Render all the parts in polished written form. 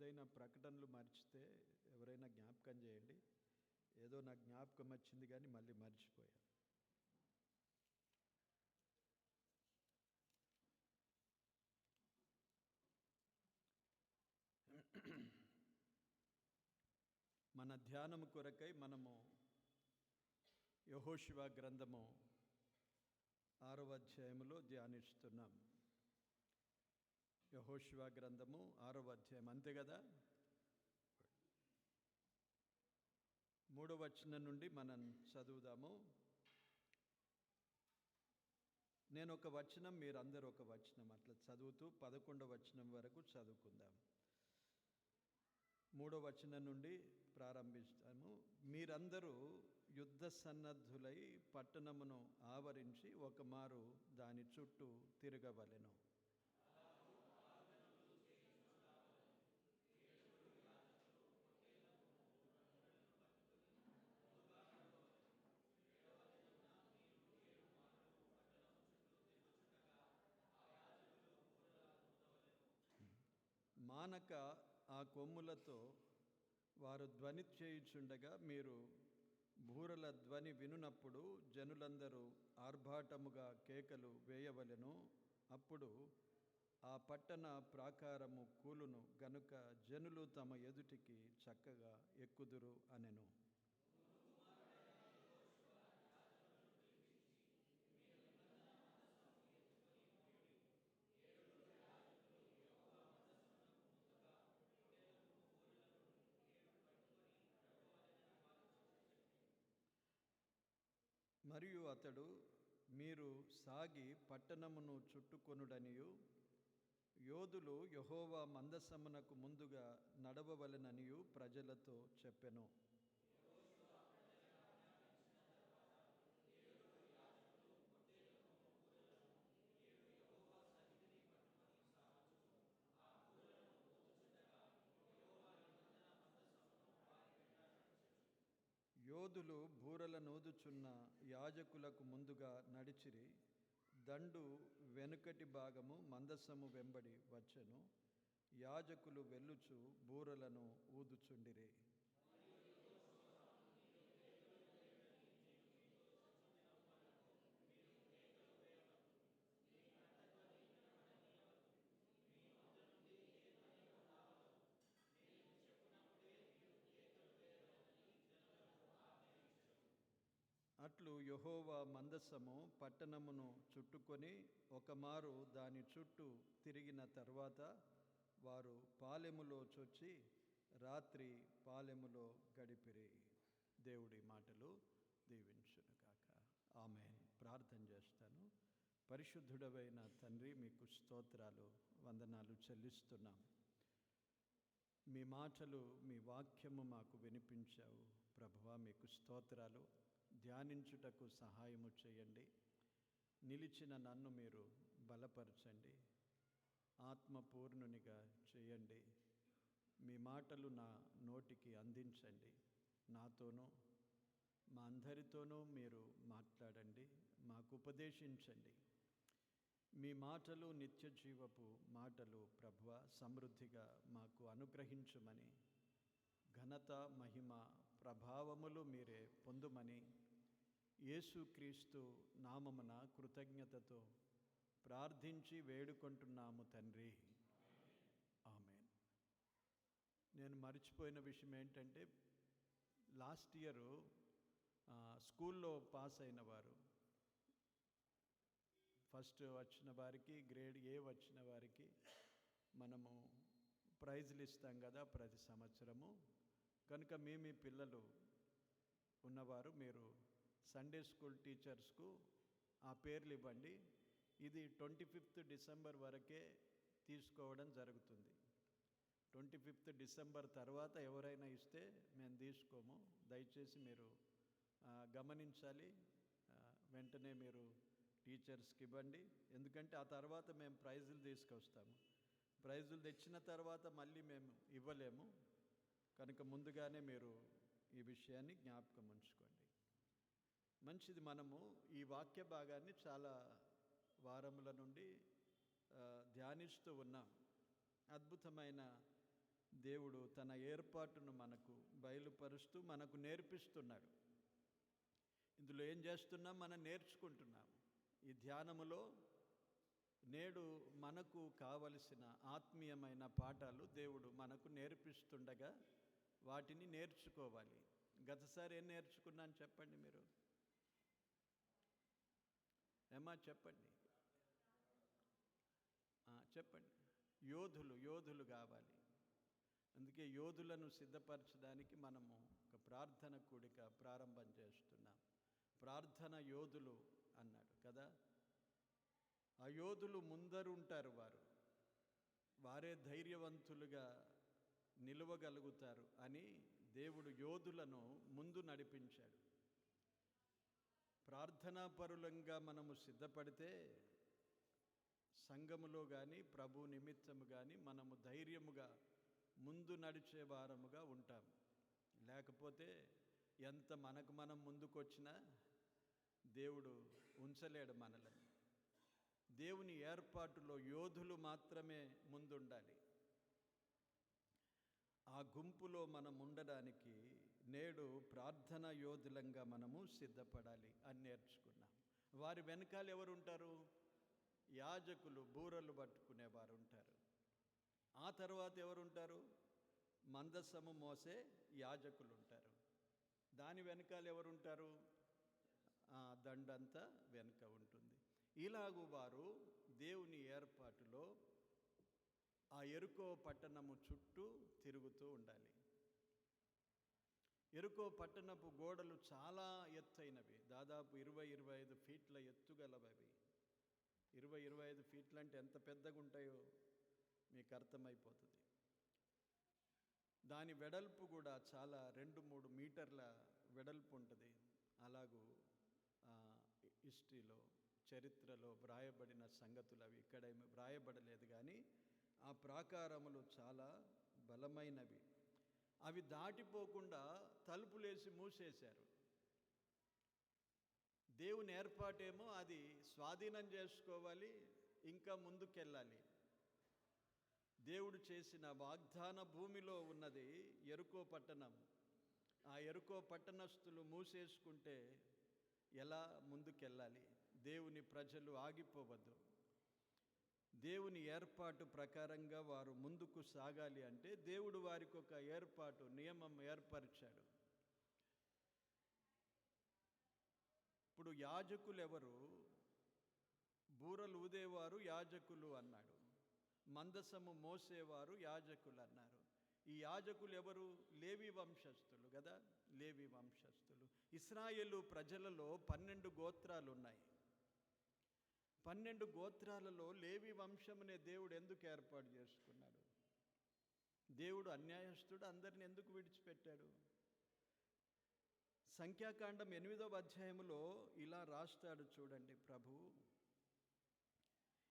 ఏదైనా ప్రకటనలు మర్చితే ఎవరైనా జ్ఞాపకం చేయండి. ఏదో నాకు జ్ఞాపకం వచ్చింది కానీ మళ్ళీ మర్చిపోయా. మన ధ్యానము కొరకై మనము యెహోషువ గ్రంథము 6వ అధ్యాయములో ధ్యానిస్తున్నాం. యెహోషువ గ్రంథము 6వ అధ్యాయం, అంతే కదా? 3వ వచనం నుండి మనం చదువుదాము. నేను ఒక వచనం, మీరందరూ ఒక వచనం, అట్లా చదువుతూ 11వ వచనం వరకు చదువుకుందాం. 3వ వచనం నుండి ప్రారంభిస్తాము. మీరందరూ యుద్ధ సన్నద్ధులై పట్టణమును ఆవరించి ఒకమారు దాని చుట్టూ తిరగవలెను. మానక ఆ కొమ్ములతో వారు ధ్వని చేయుచుండగా మీరు బూరల ధ్వని వినునప్పుడు జనులందరూ ఆర్భాటముగా కేకలు వేయవలెను. అప్పుడు ఆ పట్టణ ప్రాకారము కూలును గనుక జనులు తమ ఎదుటికి చక్కగా ఎక్కుదురు అనెను. మరియు అతడు, మీరు సాగి పట్టణమును చుట్టుకొనుడనియు యోధులు యెహోవా మందసమునకు ముందుగా నడవవలెననియు ప్రజలతో చెప్పెను. యోధులు బూరల నూదుచున్న యాజకులకు ముందుగా నడిచిరి. దండు వెనుకటి భాగము మందసము వెంబడి వచ్చెను. యాజకులు వెళ్ళుచు బూరలను ఊదుచుండిరి. అట్లు యెహోవా మందసము పట్టణమును చుట్టుకొని ఒకమారు దాని చుట్టూ తిరిగిన తర్వాత వారు పాలెములో చొచ్చి రాత్రి పాలెములో గడిపిరి. దేవుడి మాటలు దీవించునుగాక. ఆమేన్. ప్రార్థన చేస్తాను. పరిశుద్ధుడవైన తండ్రి, మీకు స్తోత్రాలు, వందనాలు చెల్లిస్తున్నాం. మీ మాటలు, మీ వాక్యము మాకు వినిపించావు ప్రభువా, మీకు స్తోత్రాలు. ధ్యానించుటకు సహాయము చేయండి. నిలిచిన నన్ను మీరు బలపరచండి, ఆత్మపూర్ణునిగా చేయండి. మీ మాటలు నా నోటికి అందించండి. నాతోనూ మా అందరితోనూ మీరు మాట్లాడండి, మాకు ఉపదేశించండి. మీ మాటలు నిత్య జీవపు మాటలు ప్రభువా, సమృద్ధిగా మాకు అనుగ్రహించుమని, ఘనత మహిమ ప్రభావములు మీరే పొందుమని యేసుక్రీస్తు నామమున కృతజ్ఞతతో ప్రార్థించి వేడుకుంటున్నాము తండ్రి. ఆమేన్. నేను మర్చిపోయిన విషయం ఏంటంటే, లాస్ట్ ఇయరు స్కూల్లో పాస్ అయిన వారు, ఫస్ట్ వచ్చిన వారికి, గ్రేడ్ ఏ వచ్చిన వారికి మనము ప్రైజులు ఇస్తాం కదా ప్రతి సంవత్సరము. కనుక మీ పిల్లలు ఉన్నవారు మీరు సండే స్కూల్ టీచర్స్కు ఆ పేర్లు ఇవ్వండి. ఇది 25th డిసెంబర్ వరకే తీసుకోవడం జరుగుతుంది. 25th డిసెంబర్ తర్వాత ఎవరైనా ఇస్తే మేము తీసుకోము. దయచేసి మీరు గమనించాలి. వెంటనే మీరు టీచర్స్కి ఇవ్వండి. ఎందుకంటే ఆ తర్వాత మేము ప్రైజులు తీసుకొస్తాము. ప్రైజులు తెచ్చిన తర్వాత మళ్ళీ మేము ఇవ్వలేము. కనుక ముందుగానే మీరు ఈ విషయాన్ని జ్ఞాపకం ఉంచుకోండి. మంచిది. మనము ఈ వాక్య భాగాన్ని చాలా వారముల నుండి ధ్యానిస్తూ ఉన్నాం. అద్భుతమైన దేవుడు తన ఏర్పాటును మనకు బయలుపరుస్తూ మనకు నేర్పిస్తున్నాడు. ఇందులో ఏం చేస్తున్నాం? మనం నేర్చుకుంటున్నాం. ఈ ధ్యానములో నేడు మనకు కావలసిన ఆత్మీయమైన పాఠాలు దేవుడు మనకు నేర్పిస్తుండగా వాటిని నేర్చుకోవాలి. గతసారి ఏం నేర్చుకున్నాను చెప్పండి మీరు? చెప్పండి. చెప్పండి. యోధులు కావాలి. అందుకే యోధులను సిద్ధపరచడానికి మనము ఒక ప్రార్థన కూడిక ప్రారంభం చేస్తున్నాం. ప్రార్థన యోధులు అన్నాడు కదా. ఆ యోధులు ముందరుంటారు. వారే ధైర్యవంతులుగా నిలవగలుగుతారు అని దేవుడు యోధులను ముందు నడిపించాడు. ప్రార్థనాపరులంగా మనము సిద్ధపడితే సంఘములో కానీ ప్రభు నిమిత్తము కానీ మనము ధైర్యముగా ముందు నడిచే వారముగా ఉంటాం. లేకపోతే ఎంత మనకు మనం ముందుకొచ్చినా దేవుడు ఉంచలేడు మనల్ని. దేవుని ఏర్పాటులో యోధులు మాత్రమే ముందుండాలి. ఆ గుంపులో మనం ఉండడానికి నేడు ప్రార్థనా యోధులంగా మనము సిద్ధపడాలి అని నేర్చుకున్నాం. వారి వెనకాల ఎవరుంటారు? యాజకులు, బూరలు పట్టుకునేవారు ఉంటారు. ఆ తర్వాత ఎవరుంటారు? మందసము మోసే యాజకులు ఉంటారు. దాని వెనకాల ఎవరుంటారు? దండంతా వెనుక ఉంటుంది. ఇలాగూ వారు దేవుని ఏర్పాటులో ఆ యెరికో పట్టణము చుట్టూ తిరుగుతూ ఉండాలి. యెరికో పట్టణపు గోడలు చాలా ఎత్తైనవి. దాదాపు 20-25 ఫీట్ల ఎత్తుగలవవి. 20-25 ఫీట్లు అంటే ఎంత పెద్దగా ఉంటాయో మీకు అర్థమైపోతుంది. దాని వెడల్పు కూడా చాలా 2-3 మీటర్ల వెడల్పు ఉంటుంది. అలాగూ హిస్టరీలో, చరిత్రలో వ్రాయబడిన సంగతులు అవి ఇక్కడ వ్రాయబడలేదు. కానీ ఆ ప్రాకారములు చాలా బలమైనవి. అవి దాటిపోకుండా తలుపులేసి మూసేశారు. దేవుని ఏర్పాటేమో అది స్వాధీనం చేసుకోవాలి, ఇంకా ముందుకెళ్ళాలి. దేవుడు చేసిన వాగ్దాన భూమిలో ఉన్నది యెరికో పట్టణం. ఆ యెరికో పట్టణస్థులు మూసేసుకుంటే ఎలా ముందుకెళ్ళాలి? దేవుని ప్రజలు ఆగిపోవద్దు. దేవుని ఏర్పాటు ప్రకారంగా వారు ముందుకు సాగాలి అంటే దేవుడు వారికి ఒక ఏర్పాటు, నియమం ఏర్పరిచాడు. ఇప్పుడు యాజకులు ఎవరు? బూరలు ఊదేవారు యాజకులు అన్నాడు. మందసము మోసేవారు యాజకులు అన్నారు. ఈ యాజకులు ఎవరు? లేవి వంశస్థులు కదా. లేవి వంశస్థులు. ఇశ్రాయేలు ప్రజలలో 12 గోత్రాలు ఉన్నాయి. 12 గోత్రాలలో లేవి వంశమునే దేవుడు ఎందుకు ఏర్పాటు చేసుకున్నాడు? దేవుడు అన్యాయస్తుడు, అందరిని ఎందుకు విడిచిపెట్టాడు? సంఖ్యాకాండం 8వ అధ్యాయములో ఇలా రాస్తాడు చూడండి ప్రభు.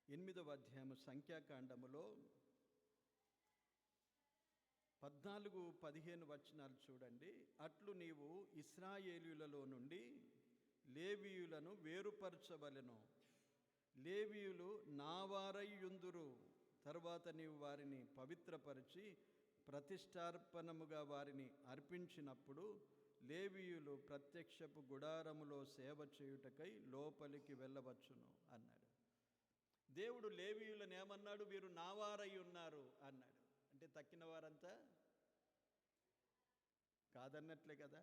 8వ అధ్యాయము సంఖ్యాకాండములో 14-15 వచనాలు చూడండి. అట్లు నీవు ఇశ్రాయేలీయులలో నుండి లేవీయులను వేరుపరచవలెను. లేవీయులు నా వారయ్యుందురు. తర్వాత నీవు వారిని పవిత్రపరిచి ప్రతిష్టార్పణముగా వారిని అర్పించినప్పుడు లేవీయులు ప్రత్యక్షపు గుడారములో సేవ చేయుటకై లోపలికి వెళ్ళవచ్చును అన్నాడు. దేవుడు లేవీయులను ఏమన్నాడు? వీరు నా వారై ఉన్నారు అన్నాడు. అంటే తక్కిన వారంతా కాదన్నట్లే కదా.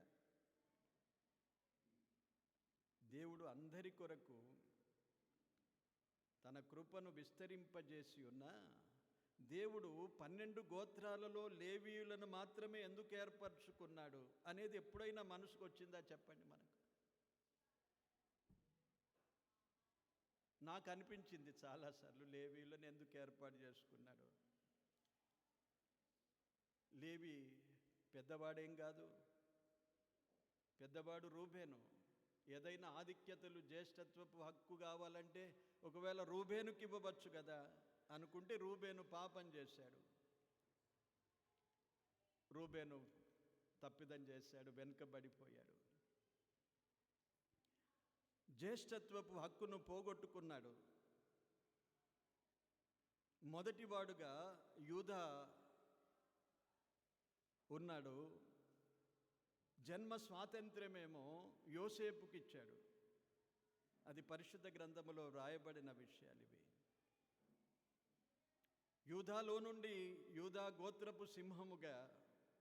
దేవుడు అందరి కొరకు తన కృపను విస్తరింపజేసి ఉన్న దేవుడు 12 గోత్రాలలో లేవీయులను మాత్రమే ఎందుకు ఏర్పరచుకున్నాడు అనేది ఎప్పుడైనా మనసుకు వచ్చిందా చెప్పండి మనకు? నాకు అనిపించింది చాలాసార్లు, లేవీయులను ఎందుకు ఏర్పాటు చేసుకున్నాడు? లేవి పెద్దవాడేం కాదు, పెద్దవాడు రూబేను. ఏదైనా ఆధిక్యతలు, జ్యేష్ఠత్వపు హక్కు కావాలంటే ఒకవేళ రూబేనుకి ఇవ్వవచ్చు కదా అనుకుంటే రూబేను పాపం చేశాడు. రూబేను తప్పిదం చేశాడు, వెనుకబడిపోయాడు. జ్యేష్ఠత్వపు హక్కును పోగొట్టుకున్నాడు. మొదటివాడుగా యూదా ఉన్నాడు. జన్మ స్వాతంత్ర్యమేమో యోసేపుకి ఇచ్చాడు. అది పరిశుద్ధ గ్రంథములో వ్రాయబడిన విషయాలు ఇవి. యూదాలో నుండి యూదా గోత్రపు సింహముగా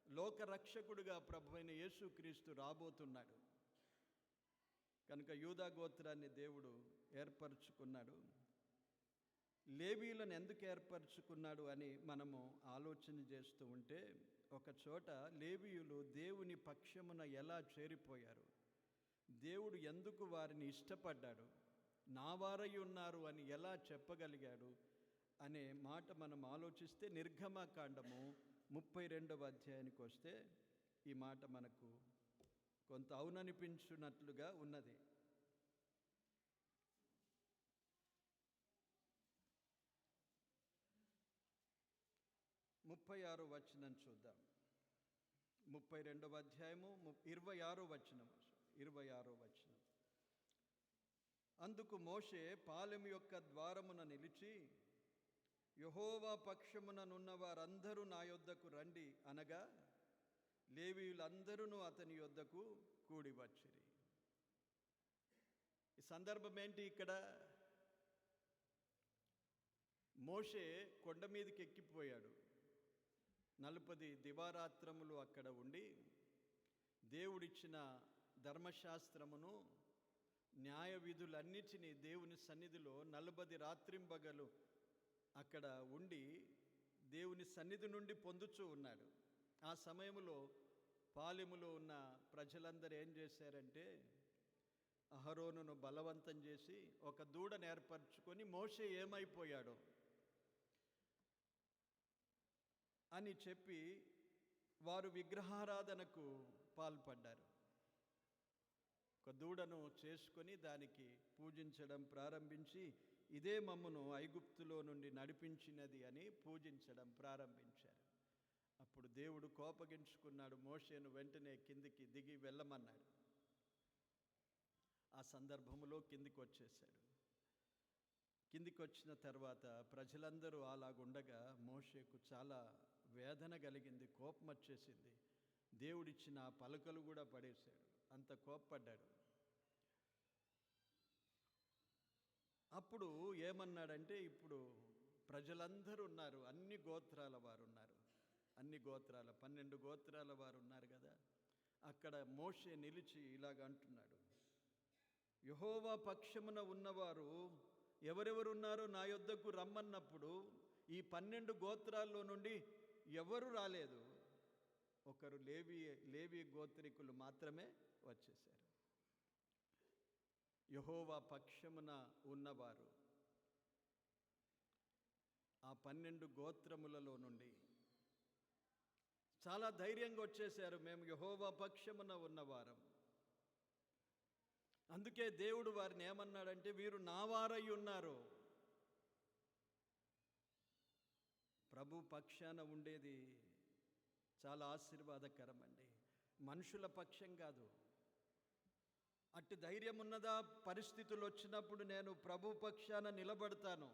లోకరక్షకుడుగా ప్రభువైన యేసుక్రీస్తు రాబోతున్నాడు. కనుక యూదా గోత్రాన్ని దేవుడు ఏర్పరచుకున్నాడు. లేవీయులను ఎందుకు ఏర్పరచుకున్నాడు అని మనము ఆలోచన చేస్తూ ఉంటే, ఒక చోట లేవీయులు దేవుని పక్షమున ఎలా చేరిపోయారు, దేవుడు ఎందుకు వారిని ఇష్టపడ్డాడు, నా వారై ఉన్నారు అని ఎలా చెప్పగలిగాడు అనే మాట మనం ఆలోచిస్తే, నిర్గమకాండము 32వ అధ్యాయానికి వస్తే ఈ మాట మనకు కొంత అవుననిపించున్నట్లుగా ఉన్నది. 36వ వచనం చూద్దాం. 32వ అధ్యాయము 26వ వచనం. అందుకు మోషే పాలెము యొక్క ద్వారమున నిలిచి, యెహోవా పక్షముననున్న వారందరూ నా యొద్దకు రండి అనగా, లేవీయులందరూ అతని యొద్దకు కూడి వచ్చిరి. ఈ సందర్భం ఏంటి? ఇక్కడ మోషే కొండ మీదకి ఎక్కిపోయాడు. 40 దివారాత్రములు అక్కడ ఉండి దేవుడిచ్చిన ధర్మశాస్త్రమును, న్యాయ విధులన్నిటినీ దేవుని సన్నిధిలో 40 రాత్రింబగలు అక్కడ ఉండి దేవుని సన్నిధి నుండి పొందుచూ ఉన్నాడు. ఆ సమయంలో పాలెములో ఉన్న ప్రజలందరూ ఏం చేశారంటే, అహరోనును బలవంతం చేసి ఒక దూడను ఏర్పరచుకొని మోషే ఏమైపోయాడో అని చెప్పి వారు విగ్రహారాధనకు పాల్పడ్డారు. ఒక దూడను చేసుకొని దానికి పూజించడం ప్రారంభించి, ఇదే మమ్మును ఐగుప్తులో నుండి నడిపించినది అని పూజించడం ప్రారంభించారు. అప్పుడు దేవుడు కోపగించుకున్నాడు. మోషేను వెంటనే కిందికి దిగి వెళ్ళమన్నాడు. ఆ సందర్భంలో కిందికి వచ్చేశాడు. కిందికి వచ్చిన తర్వాత ప్రజలందరూ అలాగుండగా మోషేకు చాలా వేదన కలిగింది, కోపం వచ్చేసింది. దేవుడిచ్చిన ఆ పలకలు కూడా పడేశాడు, అంత కోప్పడ్డాడు. అప్పుడు ఏమన్నాడంటే, ఇప్పుడు ప్రజలందరూ ఉన్నారు, అన్ని గోత్రాల వారు ఉన్నారు, 12 గోత్రాల వారు ఉన్నారు కదా. అక్కడ మోషే నిలిచి ఇలాగ అంటున్నాడు, యెహోవా పక్షమున ఉన్నవారు ఎవరెవరున్నారో నా యొద్దకు రమ్మన్నప్పుడు ఈ 12 గోత్రాల్లో నుండి ఎవరు రాలేదు, ఒకరు లేవి గోత్రికులు మాత్రమే వచ్చేశారు. యెహోవా పక్షమున ఉన్నవారు ఆ 12 గోత్రములలో నుండి చాలా ధైర్యంగా వచ్చేశారు, మేము యెహోవా పక్షమున ఉన్నవారం. అందుకే దేవుడు వారిని ఏమన్నాడంటే, వీరు నా వారై ఉన్నారు. ప్రభు పక్షాన ఉండేది చాలా ఆశీర్వాదకరం అండి, మనుషుల పక్షం కాదు. అట్టి ధైర్యం ఉన్నదా? పరిస్థితులు వచ్చినప్పుడు నేను ప్రభు పక్షాన నిలబడతాను.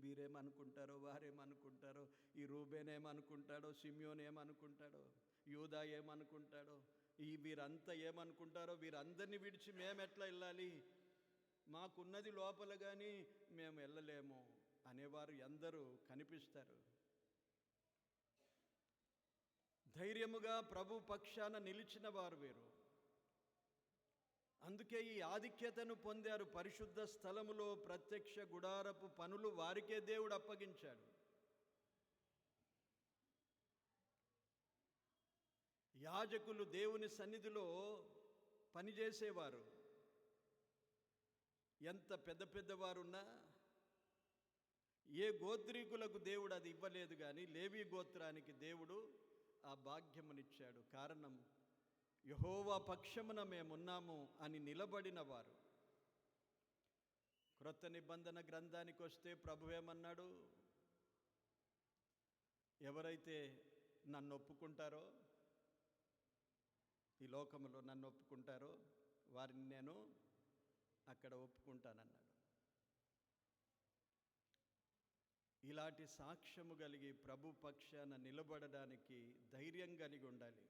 వీరేమనుకుంటారో, వారేమనుకుంటారో, ఈ రూబేన్ ఏమనుకుంటాడో, సిమియోన్ ఏమనుకుంటాడో, యూదా ఏమనుకుంటాడో, వీరంతా ఏమనుకుంటారో, వీరందరినీ విడిచి మేము ఎట్లా వెళ్ళాలి, మాకున్నది లోపల కానీ మేము వెళ్ళలేము అనేవారు ఎందరూ కనిపిస్తారు. ధైర్యముగా ప్రభు పక్షాన నిలిచిన వారు వీరు. అందుకే ఈ ఆధిక్యతను పొందారు. పరిశుద్ధ స్థలములో ప్రత్యక్ష గుడారపు పనులు వారికే దేవుడు అప్పగించాడు. యాజకులు దేవుని సన్నిధిలో పనిచేసేవారు. ఎంత పెద్ద పెద్దవారున్నా ఏ గోత్రీకులకు దేవుడు అది ఇవ్వలేదు, కానీ లేవి గోత్రానికి దేవుడు ఆ భాగ్యమునిచ్చాడు. కారణం, యెహోవా పక్షమున మేమున్నాము అని నిలబడిన వారు. క్రొత్త నిబంధన గ్రంథానికి వస్తే ప్రభు ఏమన్నాడు? ఎవరైతే నన్ను ఒప్పుకుంటారో, ఈ లోకములో నన్ను ఒప్పుకుంటారో వారిని నేను అక్కడ ఒప్పుకుంటానన్నాడు. ఇలాంటి సాక్ష్యము కలిగి ప్రభు పక్షాన నిలబడడానికి ధైర్యం కలిగి ఉండాలి.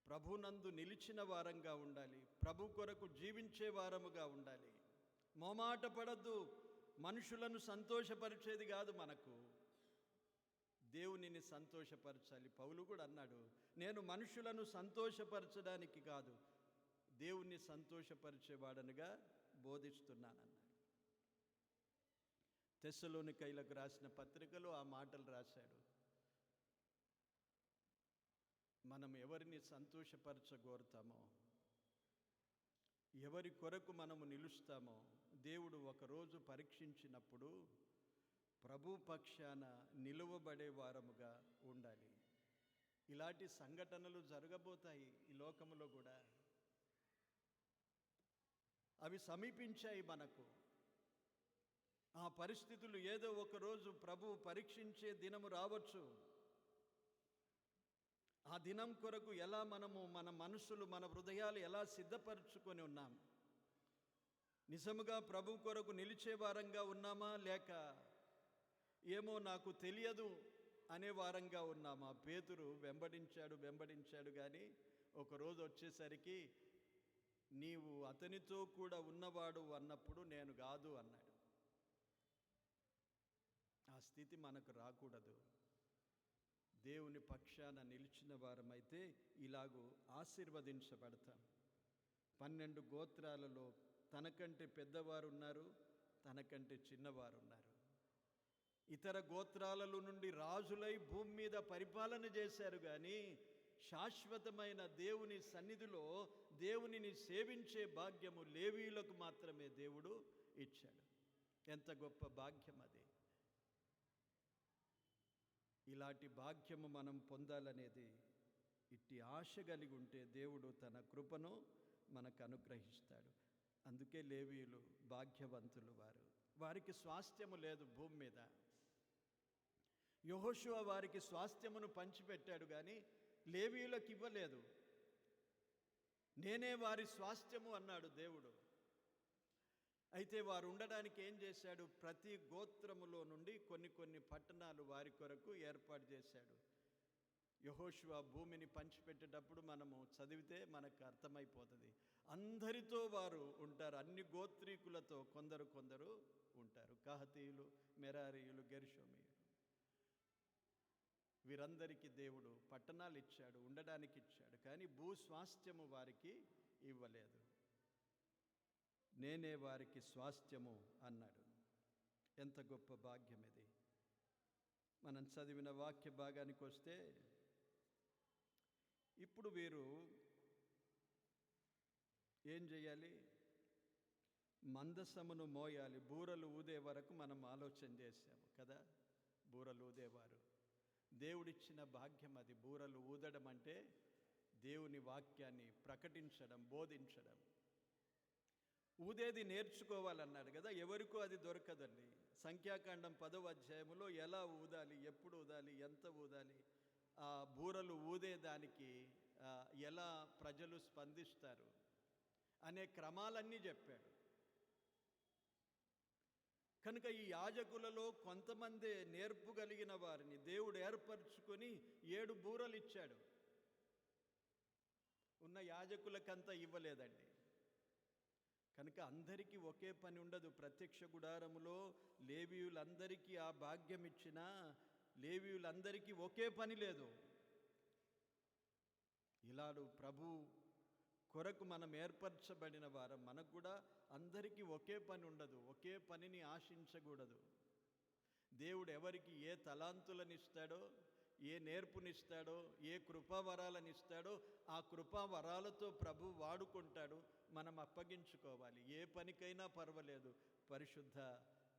ప్రభునందు నిలిచిన వారంగా ఉండాలి. ప్రభు కొరకు జీవించే వారముగా ఉండాలి. మొమాట పడద్దు. మనుషులను సంతోషపరిచేది కాదు మనకు, దేవునిని సంతోషపరచాలి. పౌలు కూడా అన్నాడు, నేను మనుషులను సంతోషపరచడానికి కాదు, దేవుణ్ణి సంతోషపరిచేవాడనుగా బోధిస్తున్నానన్నాడు. తెస్సలోనికైలకు రాసిన పత్రికలో ఆ మాటలు రాశాడు. మనం ఎవరిని సంతోషపరచగోరుతామో, ఎవరి కొరకు మనము నిలుస్తామో దేవుడు ఒకరోజు పరీక్షించినప్పుడు ప్రభు పక్షాన నిలువబడే వారముగా ఉండాలి. ఇలాంటి సంఘటనలు జరగబోతాయి ఈ లోకములో కూడా. అవి సమీపించాయి మనకు. ఆ పరిస్థితులు ఏదో ఒకరోజు ప్రభు పరీక్షించే దినము రావచ్చు. ఆ దినం కొరకు ఎలా మనము మన మనసులు, మన హృదయాలు ఎలా సిద్ధపరచుకొని ఉన్నాం? నిజముగా ప్రభు కొరకు నిలిచే వారంగా ఉన్నామా, లేక ఏమో నాకు తెలియదు అనే వారంగా ఉన్నామా? పేతురు వెంబడించాడు కానీ ఒకరోజు వచ్చేసరికి నీవు అతనితో కూడా ఉన్నవాడు అన్నప్పుడు నేను కాదు అన్నాడు. ఆ స్థితి మనకు రాకూడదు. దేవుని పక్షాన నిలిచిన వారమైతే ఇలాగూ ఆశీర్వదించబడతాం. 12 గోత్రాలలో తనకంటే పెద్దవారు ఉన్నారు, తనకంటే చిన్నవారు ఉన్నారు. ఇతర గోత్రాలలో నుండి రాజులై భూమి మీద పరిపాలన చేశారు కానీ శాశ్వతమైన దేవుని సన్నిధిలో దేవునిని సేవించే భాగ్యము లేవీయులకు మాత్రమే దేవుడు ఇచ్చాడు. ఎంత గొప్ప భాగ్యం అది! ఇలాంటి భాగ్యము మనం పొందాలనేది, ఇట్టి ఆశ కలిగి ఉంటే దేవుడు తన కృపను మనకు అనుగ్రహిస్తాడు. అందుకే లేవీయులు భాగ్యవంతులు. వారికి స్వాస్థ్యము లేదు భూమి మీద. యెహోషువ వారికి స్వాస్థ్యమును పంచిపెట్టాడు కానీ లేవీయులకు ఇవ్వలేదు. నేనే వారి స్వాస్థ్యము అన్నాడు దేవుడు. అయితే వారు ఉండడానికి ఏం చేశాడు? ప్రతి గోత్రములో నుండి కొన్ని పట్టణాలు వారి కొరకు ఏర్పాటు చేశాడు. యెహోషువ భూమిని పంచిపెట్టేటప్పుడు మనము చదివితే మనకు అర్థమైపోతుంది. అందరితో వారు ఉంటారు, అన్ని గోత్రీకులతో కొందరు ఉంటారు. కహతీయులు, మెరారీయులు, గెర్షోమీయులు, వీరందరికీ దేవుడు పట్టణాలు ఇచ్చాడు, ఉండడానికి ఇచ్చాడు. కానీ భూస్వాస్థ్యము వారికి ఇవ్వలేదు. నేనే వారికి స్వాస్థ్యము అన్నాడు. ఎంత గొప్ప భాగ్యం ఇది! మనం చదివిన వాక్య భాగానికి వస్తే, ఇప్పుడు వీరు ఏం చేయాలి? మందసమును మోయాలి. బూరలు ఊదే వరకు మనం ఆలోచన చేశాము కదా. బూరలు ఊదేవారు. దేవుడిచ్చిన భాగ్యం అది. బూరలు ఊదడం అంటే దేవుని వాక్యాన్ని ప్రకటించడం, బోధించడం. ఊదేది నేర్చుకోవాలన్నాడు కదా. ఎవరికో అది దొరకదండి. సంఖ్యాకాండం 10వ అధ్యాయములో ఎలా ఊదాలి, ఎప్పుడు ఊదాలి, ఎంత ఊదాలి, ఆ బూరలు ఊదేదానికి ఎలా ప్రజలు స్పందిస్తారు అనే క్రమాలన్నీ చెప్పాడు. కనుక ఈ యాజకులలో కొంతమంది నేర్పు కలిగిన వారిని దేవుడు ఏర్పరచుకొని 7 బూరలు ఇచ్చాడు. ఉన్న యాజకులకంతా ఇవ్వలేదండి. కనుక అందరికీ ఒకే పని ఉండదు. ప్రత్యక్ష గుడారములో లేవీయులందరికీ ఆ భాగ్యం ఇచ్చినా లేవీయులందరికీ ఒకే పని లేదు. ఇలాడు ప్రభు కొరకు మనం ఏర్పరచబడిన వారం. మనకు కూడా అందరికీ ఒకే పని ఉండదు. ఒకే పనిని ఆశించకూడదు. దేవుడు ఎవరికి ఏ తలాంతులను ఇస్తాడో, ఏ నేర్పునిస్తాడో, ఏ కృపావరాలను ఇస్తాడో ఆ కృపావరాలతో ప్రభు వాడుకుంటాడు. మనం అప్పగించుకోవాలి. ఏ పనికైనా పర్వాలేదు. పరిశుద్ధ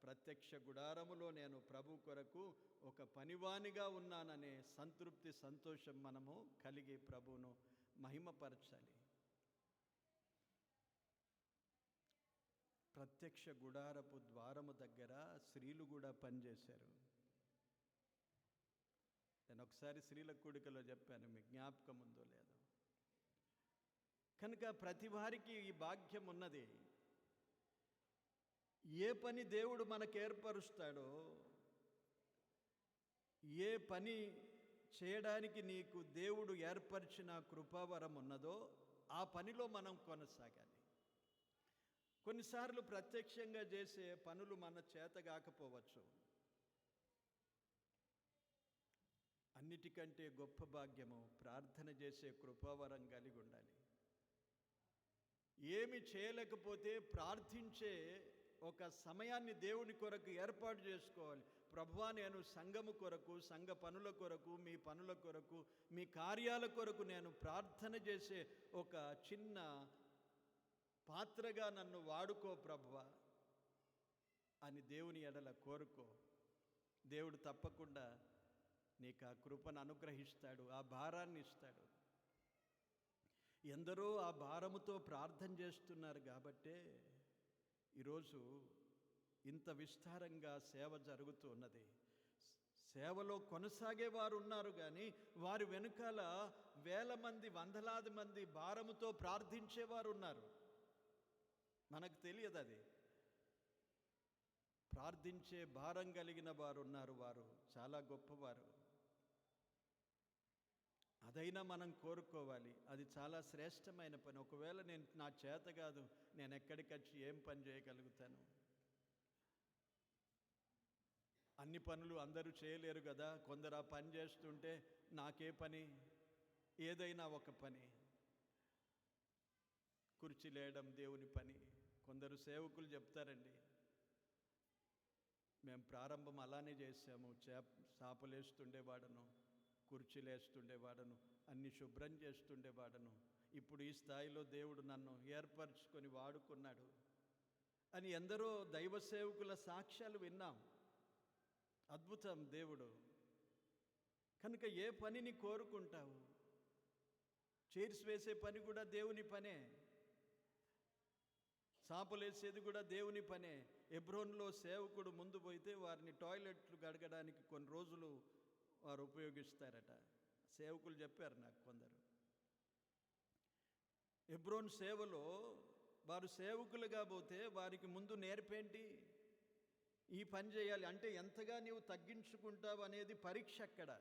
ప్రత్యక్ష గుడారములో నేను ప్రభు కొరకు ఒక పనివానిగా ఉన్నాననే సంతృప్తి, సంతోషం మనము కలిగి ప్రభువును మహిమపరచాలి. ప్రత్యక్ష గుడారపు ద్వారము దగ్గర స్త్రీలు కూడా పనిచేశారు. నేను ఒకసారి స్త్రీల కూడికలో చెప్పాను, మీకు జ్ఞాపకం ఉందో లేదో. కనుక ప్రతి వారికి ఈ భాగ్యం ఉన్నది. ఏ పని దేవుడు మనకు ఏర్పరుస్తాడో, ఏ పని చేయడానికి నీకు దేవుడు ఏర్పరిచిన కృపావరం ఉన్నదో ఆ పనిలో మనం కొనసాగాలి. కొన్నిసార్లు ప్రత్యక్షంగా చేసే పనులు మన చేత కాకపోవచ్చు. అన్నిటికంటే గొప్ప భాగ్యము ప్రార్థన చేసే కృపావరం కలిగి ఉండాలి. ఏమి చేయలేకపోతే ప్రార్థించే ఒక సమయాన్ని దేవుని కొరకు ఏర్పాటు చేసుకోవాలి. ప్రభువా, నేను సంఘము కొరకు, సంఘ పనుల కొరకు, మీ పనుల కొరకు, మీ కార్యాల కొరకు నేను ప్రార్థన చేసే ఒక చిన్న పాత్రగా నన్ను వాడుకో ప్రభువా అని దేవుని ఎడల కోరుకో. దేవుడు తప్పకుండా నీకు ఆ కృపను అనుగ్రహిస్తాడు, ఆ భారాన్ని ఇస్తాడు. ఎందరో ఆ భారముతో ప్రార్థన చేస్తున్నారు కాబట్టే ఈరోజు ఇంత విస్తారంగా సేవ జరుగుతూ ఉన్నది. సేవలో కొనసాగేవారు ఉన్నారు, కానీ వారి వెనుకాల వేల మంది, వందలాది మంది భారముతో ప్రార్థించేవారు ఉన్నారు. మనకు తెలియదు అది. ప్రార్థించే భారం కలిగిన వారు ఉన్నారు, వారు చాలా గొప్పవారు. అదైనా మనం కోరుకోవాలి. అది చాలా శ్రేష్టమైన పని. ఒకవేళ నా చేత కాదు, నేను ఎక్కడికి వచ్చి ఏం పని చేయగలుగుతాను? అన్ని పనులు అందరూ చేయలేరు కదా. కొందరు ఆ పని చేస్తుంటే నాకే పని, ఏదైనా ఒక పని. కుర్చీ లేయడం దేవుని పని. కొందరు సేవకులు చెప్తారండి, మేము ప్రారంభం అలానే చేసాము, చాపలేస్తుండేవాడను, కుర్చీలేస్తుండేవాడను, అన్ని శుభ్రం చేస్తుండేవాడను, ఇప్పుడు ఈ స్థాయిలో దేవుడు నన్ను ఏర్పరచుకొని వాడుకున్నాడు అని ఎందరో దైవ సేవకుల సాక్ష్యాలు విన్నాం. అద్భుతం దేవుడు. కనుక ఏ పనిని కోరుకుంటావు? చైర్స్ వేసే పని కూడా దేవుని పనే, చాపలేసేది కూడా దేవుని పనే. హెబ్రోన్లో సేవకుడు ముందు పోయితే వారిని టాయిలెట్లు గడగడానికి కొన్ని రోజులు వారు ఉపయోగిస్తారట. సేవకులు చెప్పారు నాకు కొందరు. హెబ్రోన్ సేవలో వారు సేవకులుగా పోతే వారికి ముందు నేర్పేంటి? ఈ పని చేయాలి అంటే ఎంతగా నీవు తగ్గించుకుంటావు అనేది పరీక్ష అక్కడ.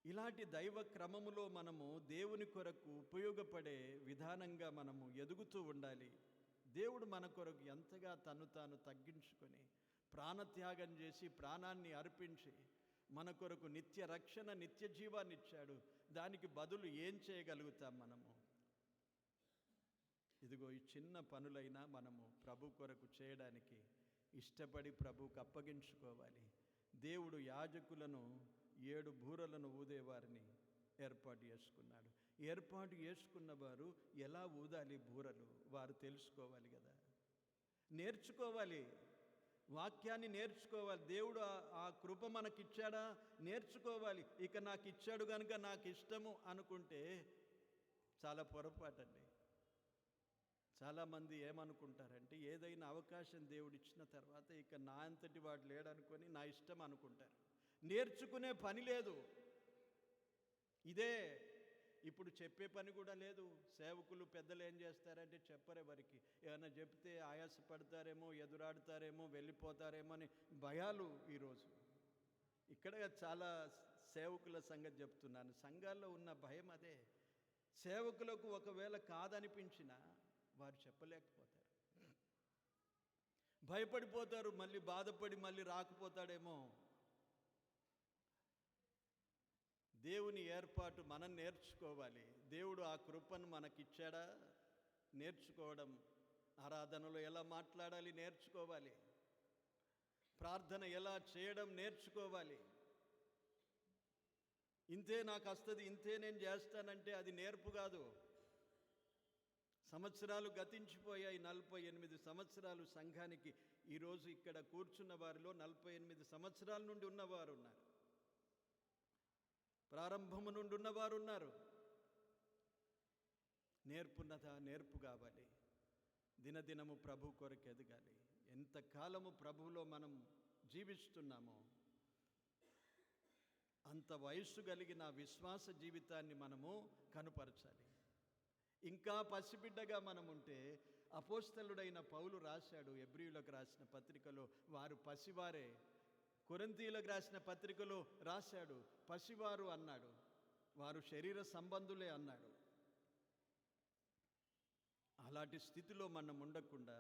ఇలాంటి దైవ క్రమములో మనము దేవుని కొరకు ఉపయోగపడే విధానంగా మనము ఎదుగుతూ ఉండాలి. దేవుడు మన కొరకు ఎంతగా తను తాను తగ్గించుకొని ప్రాణత్యాగం చేసి ప్రాణాన్ని అర్పించి మన కొరకు నిత్య రక్షణ, నిత్య జీవాన్ని ఇచ్చాడు. దానికి బదులు ఏం చేయగలుగుతాం మనము? ఇదిగో ఈ చిన్న పనులైనా మనము ప్రభు కొరకు చేయడానికి ఇష్టపడి ప్రభువుకు అప్పగించుకోవాలి. దేవుడు యాజకులను 7 బూరలను ఊదేవారిని ఏర్పాటు చేసుకున్నాడు. ఏర్పాటు చేసుకున్న వారు ఎలా ఊదాలి బూరలు వారు తెలుసుకోవాలి కదా, నేర్చుకోవాలి, వాక్యాన్ని నేర్చుకోవాలి. దేవుడు ఆ కృప మనకిచ్చాడా? నేర్చుకోవాలి. ఇక నాకు ఇచ్చాడు కనుక నాకు ఇష్టము అనుకుంటే చాలా పొరపాటండి. చాలామంది ఏమనుకుంటారంటే ఏదైనా అవకాశం దేవుడు ఇచ్చిన తర్వాత ఇక నా అంతటి వాడు లేడనుకొని నా ఇష్టం అనుకుంటారు. నేర్చుకునే పని లేదు. ఇదే ఇప్పుడు చెప్పే పని కూడా లేదు. సేవకులు పెద్దలు ఏం చేస్తారంటే చెప్పరే వారికి. ఏమైనా చెప్తే ఆయాసపడతారేమో, ఎదురాడతారేమో, వెళ్ళిపోతారేమో అని భయాలు. ఈరోజు ఇక్కడ చాలా సేవకుల సంగతి చెప్తున్నాను. సంఘాల్లో ఉన్న భయం అదే. సేవకులకు ఒకవేళ కాదనిపించినా వారు చెప్పలేకపోతారు, భయపడిపోతారు. మళ్ళీ బాధపడి మళ్ళీ రాకపోతాడేమో. దేవుని ఏర్పాటు మనం నేర్చుకోవాలి. దేవుడు ఆ కృపను మనకిచ్చాడా? నేర్చుకోవడం. ఆరాధనలో ఎలా మాట్లాడాలి నేర్చుకోవాలి. ప్రార్థన ఎలా చేయడం నేర్చుకోవాలి. ఇంతే నాకు వస్తుంది, ఇంతే నేను చేస్తానంటే అది నేర్పు కాదు. సంవత్సరాలు గతించిపోయాయి. 48 సంవత్సరాలు సంఘానికి. ఈరోజు ఇక్కడ కూర్చున్న వారిలో 48 సంవత్సరాల నుండి ఉన్నవారు ఉన్నారు, ప్రారంభము నుండి ఉన్నవారు ఉన్నారు. నేర్పున్నదా? నేర్పు కావాలి. దినదినము ప్రభు కొరకు ఎదగాలి. ఎంతకాలము ప్రభువులో మనం జీవిస్తున్నామో అంత వయస్సు కలిగిన విశ్వాస జీవితాన్ని మనము కనుపరచాలి. ఇంకా పసిబిడ్డగా మనం ఉంటే, అపోస్తలుడైన పౌలు రాశాడు హెబ్రీయులకు రాసిన పత్రికలో, వారు పసివారే. కొరింథీయులకు రాసిన పత్రికలో రాశాడు, పసివారు అన్నాడు, వారు శరీర సంబంధులే అన్నాడు. అలాంటి స్థితిలో మనం ఉండకుండా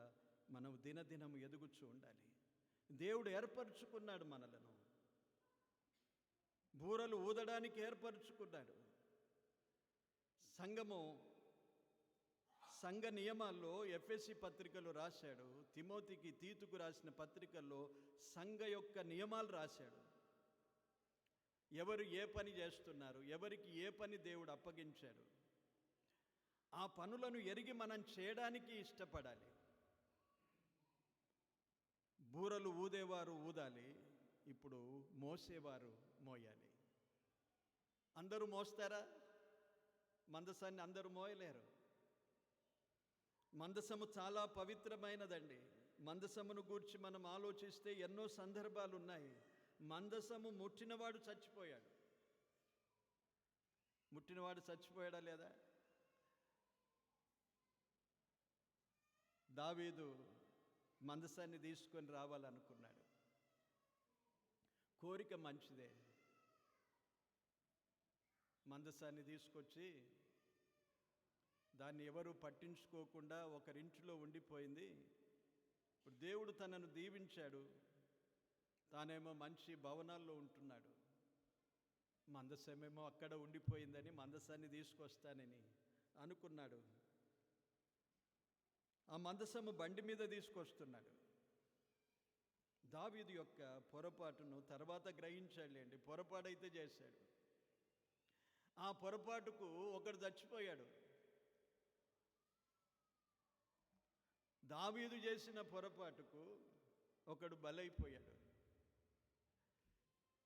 మనం దినదినం ఎదుగుచూ ఉండాలి. దేవుడు ఏర్పరచుకున్నాడు మనలను, బూరలు ఊదడానికి ఏర్పరచుకున్నాడు. సంఘ నియమాల్లో ఎఫెసీ పత్రికలో రాశాడు, తిమోతికి తీతుకు రాసిన పత్రికల్లో సంఘ యొక్క నియమాలు రాశాడు. ఎవరు ఏ పని చేస్తున్నారు, ఎవరికి ఏ పని దేవుడు అప్పగించాడు, ఆ పనులను ఎరిగి మనం చేయడానికి ఇష్టపడాలి. బూరలు ఊదేవారు ఊదాలి, ఇప్పుడు మోసేవారు మోయాలి. అందరూ మోస్తారా? మందసాన్ని అందరూ మోయలేరు. మందసము చాలా పవిత్రమైనదండి. మందసమును గూర్చి మనం ఆలోచిస్తే ఎన్నో సందర్భాలు ఉన్నాయి. మందసము ముట్టినవాడు చచ్చిపోయాడు. ముట్టినవాడు చచ్చిపోయాడా లేదా? దావీదు మందసాన్ని తీసుకొని రావాలనుకున్నాడు. కోరిక మంచిదే. మందసాన్ని తీసుకొచ్చి దాన్ని ఎవరు పట్టించుకోకుండా ఒకరింటిలో ఉండిపోయింది. ఇప్పుడు దేవుడు తనను దీవించాడు, తానేమో మంచి భవనాల్లో ఉంటున్నాడు. మందసమేమో అక్కడ ఉండిపోయిందని మందసాన్ని తీసుకొస్తానని అనుకున్నాడు. ఆ మందసము బండి మీద తీసుకొస్తున్నాడు. దావీదు యొక్క పొరపాటును తర్వాత గ్రహించాడులేండి, పొరపాటైతే చేశాడు. ఆ పొరపాటుకు ఒకడు చచ్చిపోయాడు. దావీదు చేసిన పొరపాటుకు ఒకడు బలైపోయాడు.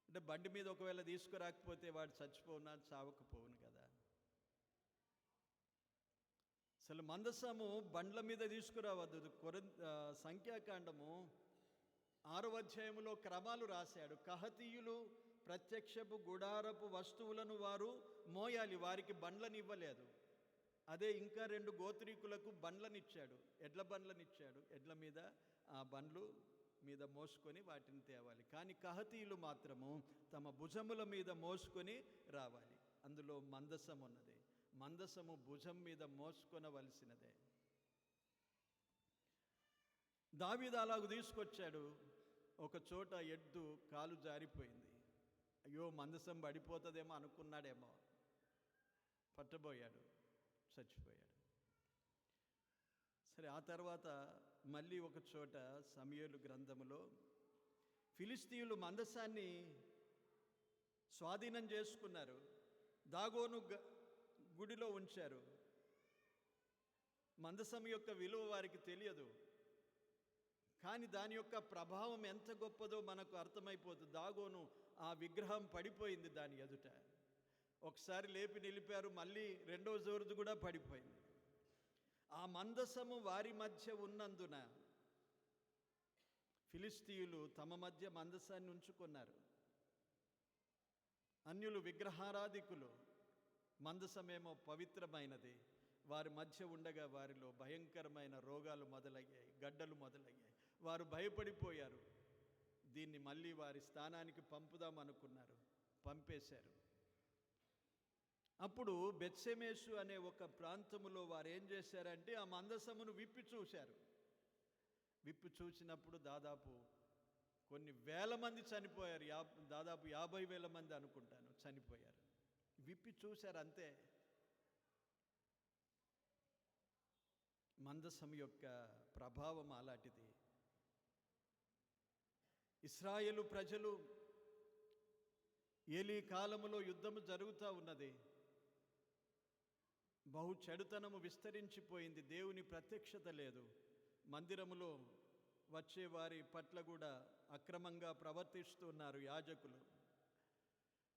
అంటే బండి మీద ఒకవేళ తీసుకురాకపోతే వాడు చచ్చిపోవునా చావకపోవును కదా. అసలు మందసము బండ్ల మీద తీసుకురావద్దు. సంఖ్యాకాండము 6వ అధ్యాయములో క్రమాలు రాశాడు. కహతీయులు ప్రత్యక్షపు గుడారపు వస్తువులను వారు మోయాలి, వారికి బండ్లను ఇవ్వలేదు. అదే ఇంకా 2 గోత్రీకులకు బండ్లనిచ్చాడు, ఎడ్ల బండ్లనిచ్చాడు. ఎడ్ల మీద ఆ బండ్లు మీద మోసుకొని వాటిని తేవాలి. కానీ కహతీయులు మాత్రము తమ భుజముల మీద మోసుకొని రావాలి. అందులో మందసం ఉన్నది. మందసము భుజం మీద మోసుకొనవలసినదే. దావీదు అలాగ తీసుకొచ్చాడు. ఒక చోట ఎద్దు కాలు జారిపోయింది. అయ్యో మందసం పడిపోతుందేమో అనుకున్నాడేమో, పట్టబోయాడు, చచ్చిపోయాడు. సరే, ఆ తర్వాత మళ్ళీ ఒక చోట సమూయేలు గ్రంథములో ఫిలిస్తీయులు మందసాన్ని స్వాధీనం చేసుకున్నారు. దాగోను గుడిలో ఉంచారు. మందసం యొక్క విలువ వారికి తెలియదు, కానీ దాని యొక్క ప్రభావం ఎంత గొప్పదో మనకు అర్థమైపోతుంది. దాగోను ఆ విగ్రహం పడిపోయింది దాని ఎదుట. ఒకసారి లేపి నిలిపారు, మళ్ళీ రెండవ జోరుదు కూడా పడిపోయింది. ఆ మందసము వారి మధ్య ఉన్నందున ఫిలిస్తీయులు తమ మధ్య మందసాన్ని ఉంచుకున్నారు. అన్యులు విగ్రహారాధికులు, మందసమేమో పవిత్రమైనది. వారి మధ్య ఉండగా వారిలో భయంకరమైన రోగాలు మొదలయ్యాయి, గడ్డలు మొదలయ్యాయి. వారు భయపడిపోయారు. దీన్ని మళ్ళీ వారి స్థానానికి పంపుదామనుకున్నారు, పంపేశారు. అప్పుడు బెత్షెమెషు అనే ఒక ప్రాంతములో వారు ఏం చేశారంటే ఆ మందసమును విప్పి చూశారు. విప్పి చూసినప్పుడు దాదాపు కొన్ని వేల మంది చనిపోయారు. దాదాపు 50,000 మంది అనుకుంటాను చనిపోయారు. విప్పి చూశారు అంతే. మందసం యొక్క ప్రభావం అలాంటిది. ఇశ్రాయేలు ప్రజలు ఏలీ కాలములో యుద్ధము జరుగుతూ ఉన్నది. బహు చెడుతనము విస్తరించిపోయింది. దేవుని ప్రత్యక్షత లేదు. మందిరములో వచ్చే వారి పట్ల కూడా అక్రమంగా ప్రవర్తిస్తున్నారు యాజకులు.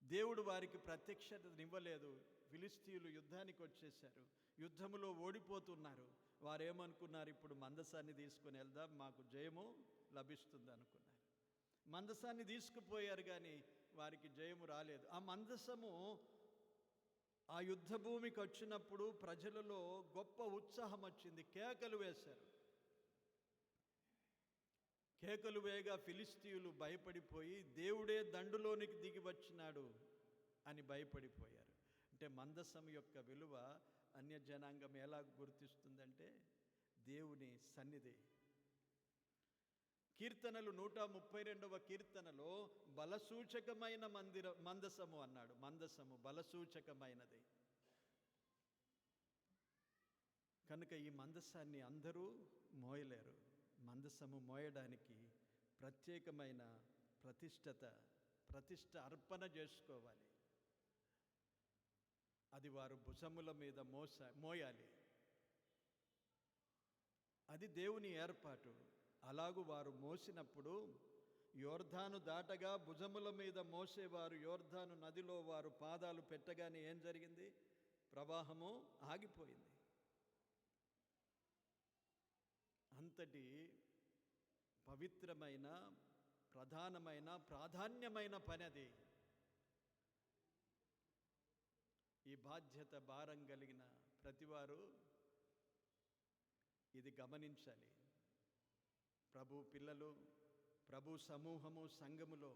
దేవుడు వారికి ప్రత్యక్షతనివ్వలేదు. ఫిలిస్తీయులు యుద్ధానికి వచ్చేశారు. యుద్ధములో ఓడిపోతున్నారు. వారేమనుకున్నారు, ఇప్పుడు మందసాన్ని తీసుకుని వెళ్దాం, మాకు జయము లభిస్తుంది అనుకున్నారు. మందసాన్ని తీసుకుపోయారు, కానీ వారికి జయము రాలేదు. ఆ మందసము ఆ యుద్ధ భూమికి వచ్చినప్పుడు ప్రజలలో గొప్ప ఉత్సాహం వచ్చింది, కేకలు వేశారు. కేకలు వేయగా ఫిలిస్తీయులు భయపడిపోయి దేవుడే దండులోనికి దిగి వచ్చినాడు అని భయపడిపోయారు. అంటే మందసం యొక్క విలువ అన్యజనాంగం ఎలా గుర్తిస్తుందంటే దేవుని సన్నిధి. కీర్తనలు 132వ కీర్తనలో బలసూచకమైన మందసము అన్నాడు. మందసము బలసూచకమైనది కనుక ఈ మందసాన్ని అందరూ మోయలేరు. మందసము మోయడానికి ప్రత్యేకమైన ప్రతిష్ట అర్పణ చేసుకోవాలి. అది వారు భుజముల మీద మోయాలి. అది దేవుని ఏర్పాటు. అలాగూ వారు మోసినప్పుడు యోర్ధాను దాటగా భుజముల మీద మోసేవారు యోర్ధాను నదిలో వారు పాదాలు పెట్టగానే ఏం జరిగింది? ప్రవాహము ఆగిపోయింది. అంతటి పవిత్రమైన ప్రధానమైన ప్రాధాన్యమైన పని అది. ఈ బాధ్యత భారం కలిగిన ప్రతివారు ఇది గమనించాలి. ప్రభు పిల్లలు, ప్రభు సమూహము, సంఘములో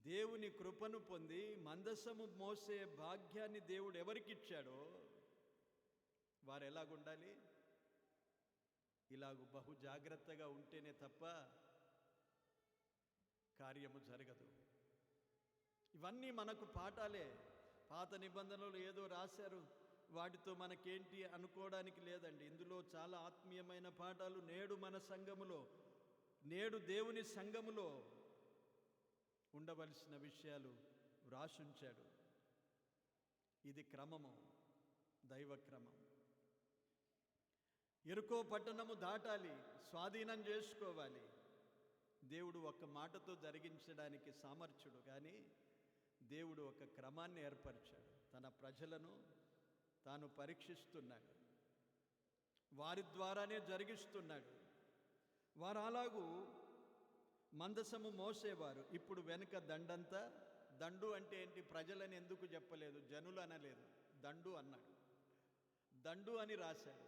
దేవుని కృపను పొంది మందసము మోసే భాగ్యాన్ని దేవుడు ఎవరికిచ్చాడో వారు ఎలాగుండాలి? ఇలాగూ బహు జాగ్రత్తగా ఉంటేనే తప్ప కార్యము జరగదు. ఇవన్నీ మనకు పాఠాలే. పాత నిబంధనలు ఏదో రాశారు, వాటితో మనకేంటి అనుకోవడానికి లేదండి. ఇందులో చాలా ఆత్మీయమైన పాఠాలు నేడు మన సంఘములో, నేడు దేవుని సంఘములో ఉండవలసిన విషయాలు వ్రాసుంచాడు. ఇది క్రమము, దైవ క్రమం. ఎరుకో పట్టణము దాటాలి, స్వాధీనం చేసుకోవాలి. దేవుడు ఒక మాటతో జరిగించడానికి సామర్థ్యుడు, కానీ దేవుడు ఒక క్రమాన్ని ఏర్పరిచాడు. తన ప్రజలను తాను పరీక్షిస్తున్నాడు, వారి ద్వారానే జరిగిస్తున్నాడు. వారు అలాగూ మందసము మోసేవారు. ఇప్పుడు వెనుక దండంతా, దండు అంటే ఏంటి? ప్రజలని ఎందుకు చెప్పలేదు? జనులు అనలేదు, దండు అన్నాడు. దండు అని రాశాడు.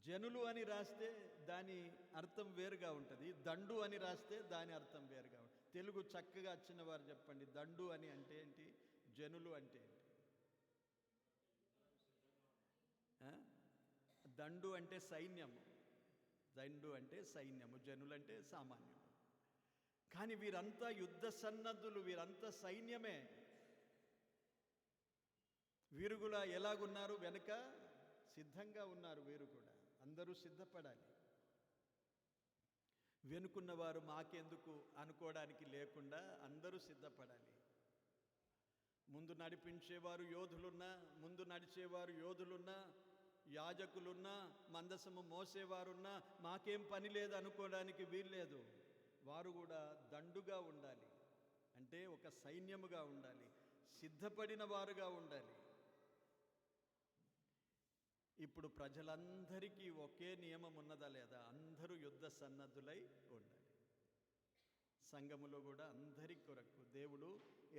జనులు అని రాస్తే దాని అర్థం వేరుగా ఉంటుంది, దండు అని రాస్తే దాని అర్థం వేరుగా ఉంటుంది. తెలుగు చక్కగా వచ్చిన వారు చెప్పండి, దండు అని అంటే ఏంటి, జనులు అంటే ఏంటి? దండు అంటే సైన్యము, దండు అంటే సైన్యము, జనులంటే సామాన్యులు. కానీ వీరంతా యుద్ధ సన్నద్ధులు, వీరంతా సైన్యమే. వీరు కూడా ఎలాగున్నారు? వెనుక సిద్ధంగా ఉన్నారు. వీరు కూడా అందరూ సిద్ధపడాలి. వెనుకున్నవారు మాకెందుకు అనుకోవడానికి లేకుండా అందరూ సిద్ధపడాలి. ముందు నడిపించేవారు యోధులున్నా, ముందు నడిచేవారు యోధులున్నా, యాజకులున్నా, మందసము మోసేవారున్నా మాకేం పని లేదు అనుకోవడానికి వీల్లేదు. వారు కూడా దండుగా ఉండాలి, అంటే ఒక సైన్యముగా ఉండాలి, సిద్ధపడిన వారుగా ఉండాలి. ఇప్పుడు ప్రజలందరికీ ఒకే నియమం ఉన్నదా లేదా? అందరూ యుద్ధ సన్నద్ధులై ఉండాలి. సంఘములో కూడా అందరి కొరకు దేవుడు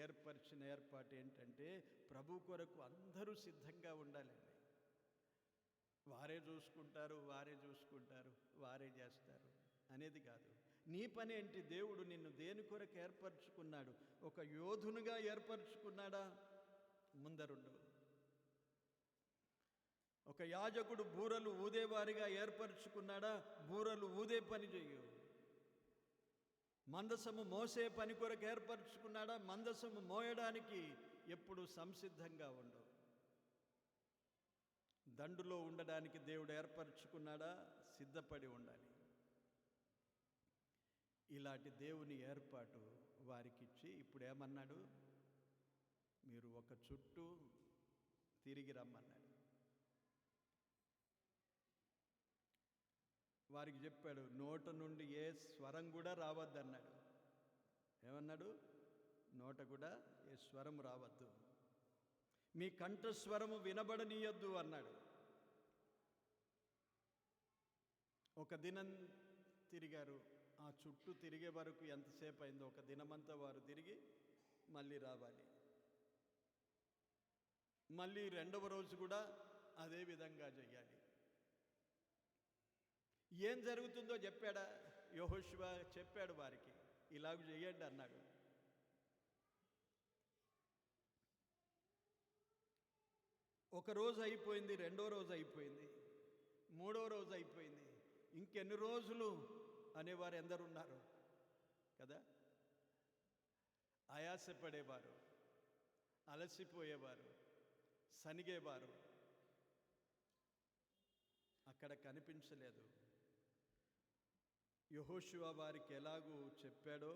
ఏర్పరిచిన ఏర్పాటు ఏంటంటే ప్రభు కొరకు అందరూ సిద్ధంగా ఉండాలండి. వారే చూసుకుంటారు, వారే చేస్తారు అనేది కాదు. నీ పని ఏంటి? దేవుడు నిన్ను దేని కొరకు ఏర్పరచుకున్నాడు? ఒక యోధునిగా ఏర్పరచుకున్నాడా? ముందరుండు. ఒక యాజకుడు బూరలు ఊదేవారిగా ఏర్పరచుకున్నాడా? బూరలు ఊదే పని చెయ్యు. మందసము మోసే పని కొరకు ఏర్పరచుకున్నాడా? మందసము మోయడానికి ఎప్పుడు సంసిద్ధంగా ఉండు. దండులో ఉండడానికి దేవుడు ఏర్పరచుకున్నాడా? సిద్ధపడి ఉండాలి. ఇలాంటి దేవుని ఏర్పాటు వారికిచ్చి ఇప్పుడు ఏమన్నాడు? మీరు ఒక చుట్టూ తిరిగి రమ్మన్నాడు. వారికి చెప్పాడు, నోట నుండి ఏ స్వరం కూడా రావద్దన్నాడు. ఏమన్నాడు? నోట కూడా ఏ స్వరం రావద్దు, మీ కంఠస్వరము వినబడనీయొద్దు అన్నాడు. ఒక దినం తిరిగారు. ఆ చుట్టూ తిరిగే వరకు ఎంతసేపు అయిందో? ఒక దినమంతా వారు తిరిగి మళ్ళీ రావాలి. మళ్ళీ రెండవ రోజు కూడా అదే విధంగా చేయాలి. ఏం జరుగుతుందో చెప్పాడా? యెహోషువ చెప్పాడు వారికి, ఇలాగ చేయండి అన్నాడు. ఒక రోజు అయిపోయింది, రెండో రోజు అయిపోయింది, మూడో రోజు అయిపోయింది. ఇంకెన్ని రోజులు అనేవారు ఎందరున్నారు కదా. ఆయాసపడేవారు, అలసిపోయేవారు, సనిగేవారు. అక్కడ కనిపించలేదు. యెహోషువ వారికి ఎలాగూ చెప్పాడో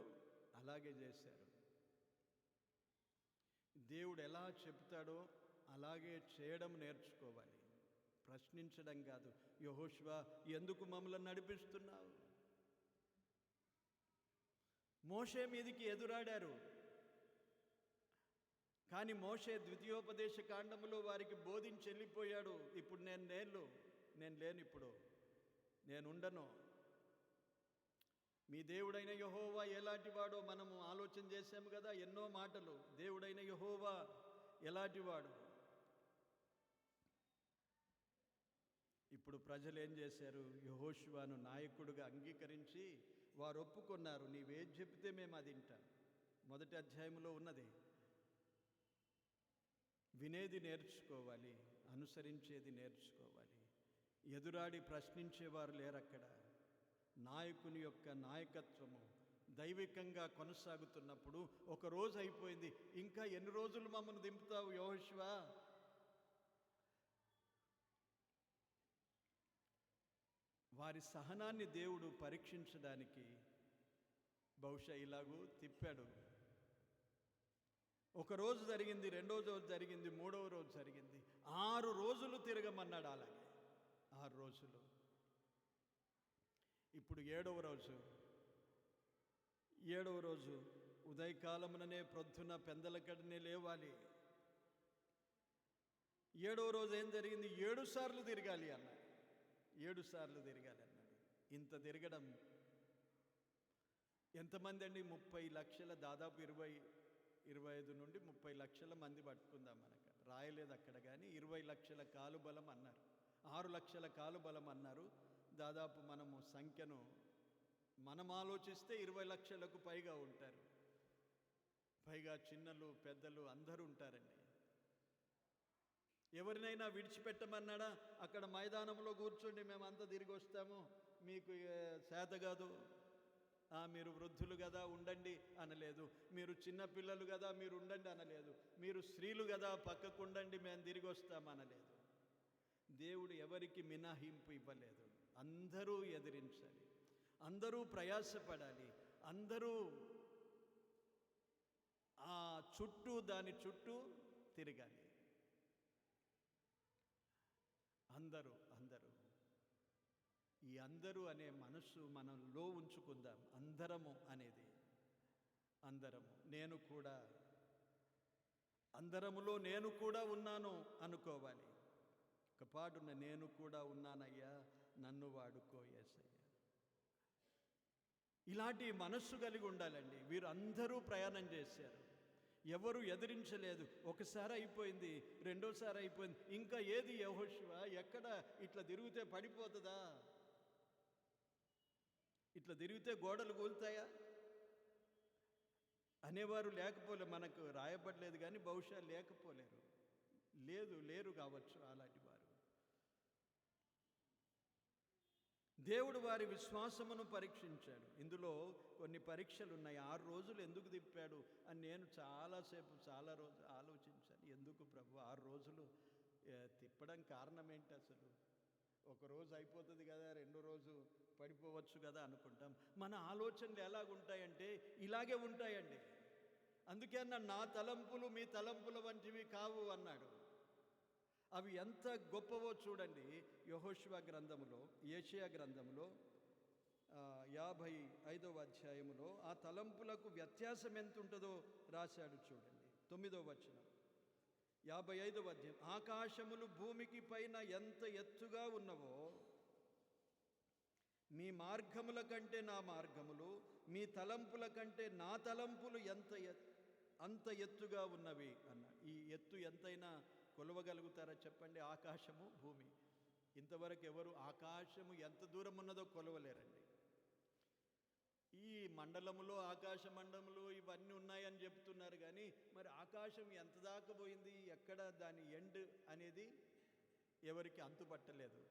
అలాగే చేశారు. దేవుడు ఎలా చెప్తాడో అలాగే చేయడం నేర్చుకోవాలి, ప్రశ్నించడం కాదు. యెహోషువ, ఎందుకు మమ్మల్ని నడిపిస్తున్నావు? మోషే మీదికి ఎదురాడారు, కానీ మోషే ద్వితీయోపదేశ కాండములో వారికి బోధించి వెళ్ళిపోయాడు. ఇప్పుడు నేను లేను, ఇప్పుడు నేను ఉండను. మీ దేవుడైన యెహోవా ఎలాంటి వాడో మనము ఆలోచన చేశాము కదా, ఎన్నో మాటలు. దేవుడైన యెహోవా ఎలాంటి వాడు? ఇప్పుడు ప్రజలు ఏం చేశారు? యెహోషువను నాయకుడిగా అంగీకరించి వారు ఒప్పుకున్నారు. నీవేం చెప్తే మేము అది వింటాం. మొదటి అధ్యాయంలో ఉన్నది. వినేది నేర్చుకోవాలి, అనుసరించేది నేర్చుకోవాలి. ఎదురాడి ప్రశ్నించేవారు లేరక్కడ. నాయకుని యొక్క నాయకత్వము దైవికంగా కొనసాగుతున్నప్పుడు ఒక రోజు అయిపోయింది, ఇంకా ఎన్ని రోజులు మమ్మల్ని దింపుతావు యెహోషువ? వారి సహనాన్ని దేవుడు పరీక్షించడానికి బహుశా ఇలాగూ తిప్పాడు. ఒక రోజు జరిగింది, రెండో రోజు జరిగింది, మూడవ రోజు జరిగింది. 6 రోజులు తిరగమన్నాడు. అలాగే 6 రోజులు. ఇప్పుడు 7వ రోజు ఉదయకాలముననే ప్రొద్దున పెందలకడనే లేవాలి. 7వ రోజు ఏం జరిగింది? 7 సార్లు తిరగాలి అన్నాడు. 7 సార్లు తిరగాలి అన్నాడు. ఇంత తిరగడం ఎంతమంది అండి? 30 లక్షల, దాదాపు 25 నుండి 30 లక్షల మంది పట్టుకుందాం. మనకు రాయలేదు అక్కడ, కానీ 20 లక్షల కాలు బలం అన్నారు, 6 లక్షల కాలు బలం అన్నారు. దాదాపు మనము సంఖ్యను మనం ఆలోచిస్తే 20 లక్షలకు పైగా ఉంటారు. పైగా చిన్నలు పెద్దలు అందరూ ఉంటారండి. ఎవరినైనా విడిచిపెట్టమన్నాడా? అక్కడ మైదానంలో కూర్చోండి, మేమంతా తిరిగి వస్తాము, మీకు చేత కాదు, మీరు వృద్ధులు కదా ఉండండి అనలేదు. మీరు చిన్నపిల్లలు కదా మీరు ఉండండి అనలేదు. మీరు స్త్రీలు కదా పక్కకు ఉండండి, మేము తిరిగి వస్తామనలేదు. దేవుడు ఎవరికి మినహాయింపు ఇవ్వలేదు. అందరూ ఎదిరించాలి, అందరూ ప్రయాసపడాలి, అందరూ దాని చుట్టూ తిరగాలి. అందరూ ఈ అందరూ అనే మనస్సు మనలో ఉంచుకుందాం. అందరము అనేది, అందరము, నేను కూడా, అందరములో నేను కూడా ఉన్నాను అనుకోవాలి. ఒక పాటున్న, నేను కూడా ఉన్నానయ్యా, నన్ను వాడుకో యేసయ్యా. ఇలాంటి మనస్సు కలిగి ఉండాలండి. వీరు అందరూ ప్రయాణం చేశారు, ఎవరు ఎదిరించలేదు. ఒకసారి అయిపోయింది, రెండోసారి అయిపోయింది, ఇంకా ఏది యెహోషువ? ఎక్కడ ఇట్లా తిరిగితే పడిపోతుందా? ఇట్లా తిరిగితే గోడలు కూలుతాయా అనేవారు లేకపోలే. మనకు రాయబడలేదు కానీ బహుశా లేరు కావచ్చు అలాంటి వారు. దేవుడు వారి విశ్వాసమును పరీక్షించాడు. ఇందులో కొన్ని పరీక్షలు ఉన్నాయి. 6 రోజులు ఎందుకు తిప్పాడు అని నేను చాలా రోజులు ఆలోచించాను. ఎందుకు ప్రభు 6 రోజులు తిప్పడం కారణం ఏంటి? అసలు ఒక రోజు అయిపోతుంది కదా, రెండో రోజు పడిపోవచ్చు కదా అనుకుంటాం. మన ఆలోచనలు ఎలాగుంటాయంటే ఇలాగే ఉంటాయండి. అందుకే అన్న, నా తలంపులు మీ తలంపుల వంటివి కావు అన్నాడు. అవి ఎంత గొప్పవో చూడండి. యెహోషువ గ్రంథములో, యెషయా గ్రంథములో 55వ అధ్యాయములో ఆ తలంపులకు వ్యత్యాసం ఎంత ఉంటుందో రాశాడు చూడండి. 9వ వచనం, 55వ అధ్యాయం. ఆకాశములు భూమికి పైన ఎంత ఎత్తుగా ఉన్నవో, మీ మార్గముల కంటే నా మార్గములు, మీ తలంపుల కంటే నా తలంపులు అంత ఎత్తుగా ఉన్నవి అన్నాడు. ఈ ఎత్తు ఎంతైనా కొలవగలుగుతారా చెప్పండి? ఆకాశము భూమి ఇంతవరకు ఎవరు ఆకాశము ఎంత దూరం ఉన్నదో కొలవలేరండి. ఈ మండలములో ఆకాశ మండలములు ఇవన్నీ ఉన్నాయని చెప్తున్నారు, కానీ మరి ఆకాశం ఎంత దాకా పోయింది, ఎక్కడ దాని ఎండ్ అనేది ఎవరికి అంతుపట్టలేదు.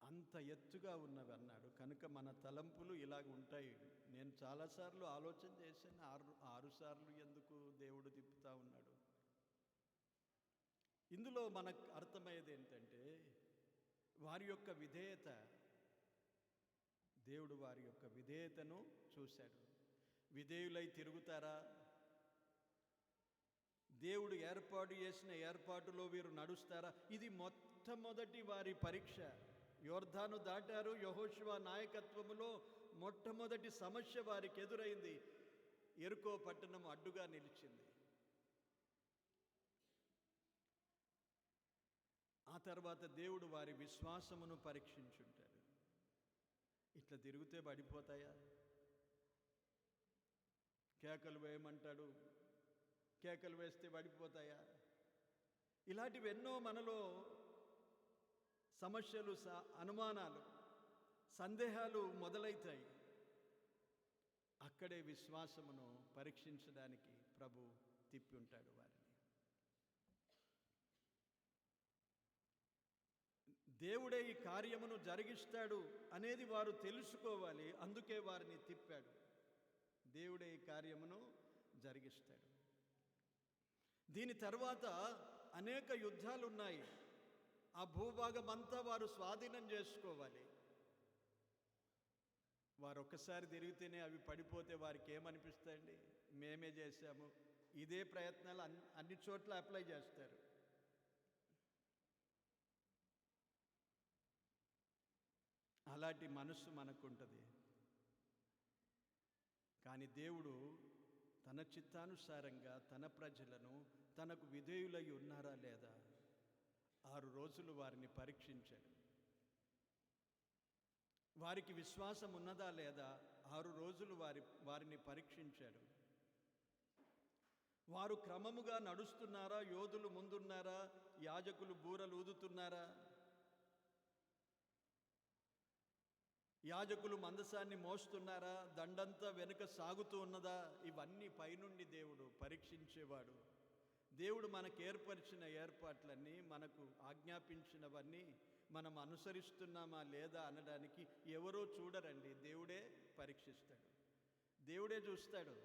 అంత ఎత్తుగా ఉన్నవి అన్నాడు. కనుక మన తలంపులు ఇలాగ ఉంటాయి. నేను చాలాసార్లు ఆలోచన చేశాను, ఆరు సార్లు ఎందుకు దేవుడు తిప్పుతా ఉన్నాడు. ఇందులో మనకు అర్థమయ్యేది ఏంటంటే వారి యొక్క విధేయత. దేవుడు వారి యొక్క విధేయతను చూశాడు. విధేయులై తిరుగుతారా? దేవుడు ఏర్పాటు చేసిన ఏర్పాటులో వీరు నడుస్తారా? ఇది మొట్టమొదటి వారి పరీక్ష. యోర్దాను దాటారు. యెహోషువ నాయకత్వములో మొట్టమొదటి సమస్య వారికి ఎదురైంది. యెరికో పట్టణం అడ్డుగా నిలిచింది. ఆ తర్వాత దేవుడు వారి విశ్వాసమును పరీక్షించుంటాడు. ఇట్లా తిరిగితే పడిపోతాయా? కేకలు వేయమంటాడు, కేకలు వేస్తే పడిపోతాయా? ఇలాంటివి ఎన్నో మనలో సమస్యలు, అనుమానాలు, సందేహాలు మొదలవుతాయి. అక్కడే విశ్వాసమును పరీక్షించడానికి ప్రభు తిప్పి ఉంటాడు వారిని. దేవుడే ఈ కార్యమును జరిగిస్తాడు అనేది వారు తెలుసుకోవాలి. అందుకే వారిని తిప్పాడు. దేవుడే ఈ కార్యమును జరిగిస్తాడు. దీని తర్వాత అనేక యుద్ధాలు ఉన్నాయి. ఆ భూభాగం అంతా వారు స్వాధీనం చేసుకోవాలి. వారు ఒక్కసారి తిరిగితేనే అవి పడిపోతే వారికి ఏమనిపిస్తాయండి? మేమే చేశాము. ఇదే ప్రయత్నాలు అన్ని చోట్ల అప్లై చేస్తారు. అలాంటి మనస్సు మనకుంటుంది. కానీ దేవుడు తన చిత్తానుసారంగా తన ప్రజలను తనకు విధేయులై ఉన్నారా లేదా 6 రోజులు వారిని పరీక్షించాడు. వారికి విశ్వాసం ఉన్నదా లేదా 6 రోజులు వారిని పరీక్షించాడు. వారు క్రమముగా నడుస్తున్నారా? యోధులు ముందున్నారా? యాజకులు బూరలు ఊదుతున్నారా? యాజకులు మందసాన్ని మోస్తున్నారా? దండంతా వెనుక సాగుతూ ఉన్నదా? ఇవన్నీ పైనుండి దేవుడు పరీక్షించేవాడు. దేవుడు మనకు ఏర్పరిచిన ఏర్పాట్లన్నీ, మనకు ఆజ్ఞాపించినవన్నీ మనం అనుసరిస్తున్నామా లేదా అనడానికి ఎవరో చూడరండి. దేవుడే పరీక్షిస్తాడు. దేవుడే చూస్తాడు.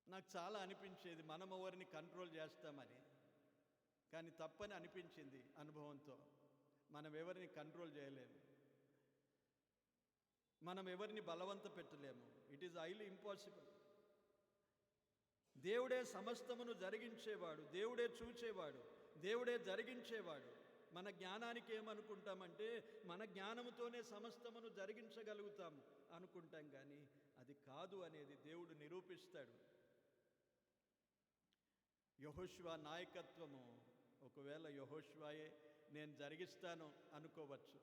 నాకు చాలా అనిపించేది మనం ఎవరిని కంట్రోల్ చేస్తామని, కానీ తప్పని అనిపించింది అనుభవంతో. మనం ఎవరిని కంట్రోల్ చేయలేము, మనం ఎవరిని బలవంత పెట్టలేము. It is highly impossible. దేవుడే సమస్తమును జరిగించేవాడు, దేవుడే చూచేవాడు, దేవుడే జరిగించేవాడు. మన జ్ఞానానికి ఏమనుకుంటామంటే మన జ్ఞానముతోనే సమస్తమును జరిగించగలుగుతాము అనుకుంటాం, కానీ అది కాదు అనేది దేవుడు నిరూపిస్తాడు. యెహోషువ నాయకత్వము, ఒకవేళ యెహోషువయే నేను జరిగిస్తాను అనుకోవచ్చు.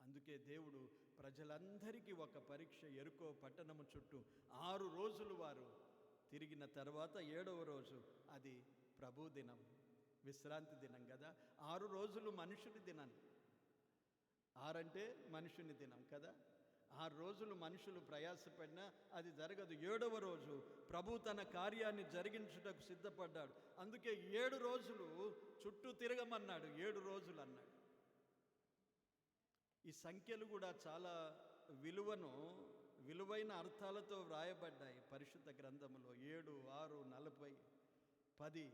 అందుకే దేవుడు ప్రజలందరికీ ఒక పరీక్ష. యెరికో పట్టణము చుట్టూ 6 రోజులు వారు తిరిగిన తర్వాత 7వ రోజు అది ప్రభు దినం, విశ్రాంతి దినం కదా. 6 రోజులు మనుషుని దినం. 6 అంటే మనుషుని దినం కదా. 6 రోజులు మనుషులు ప్రయాసపడినా అది జరగదు. 7వ రోజు ప్రభు తన కార్యాన్ని జరిగించుటకు సిద్ధపడ్డాడు. అందుకే 7 రోజులు చుట్టూ తిరగమన్నాడు. 7 రోజులు అన్నాడు. ఈ సంఖ్యలు కూడా చాలా విలువైన అర్థాలతో వ్రాయబడ్డాయి పరిశుద్ధ గ్రంథములో. 7, 6, 40, 10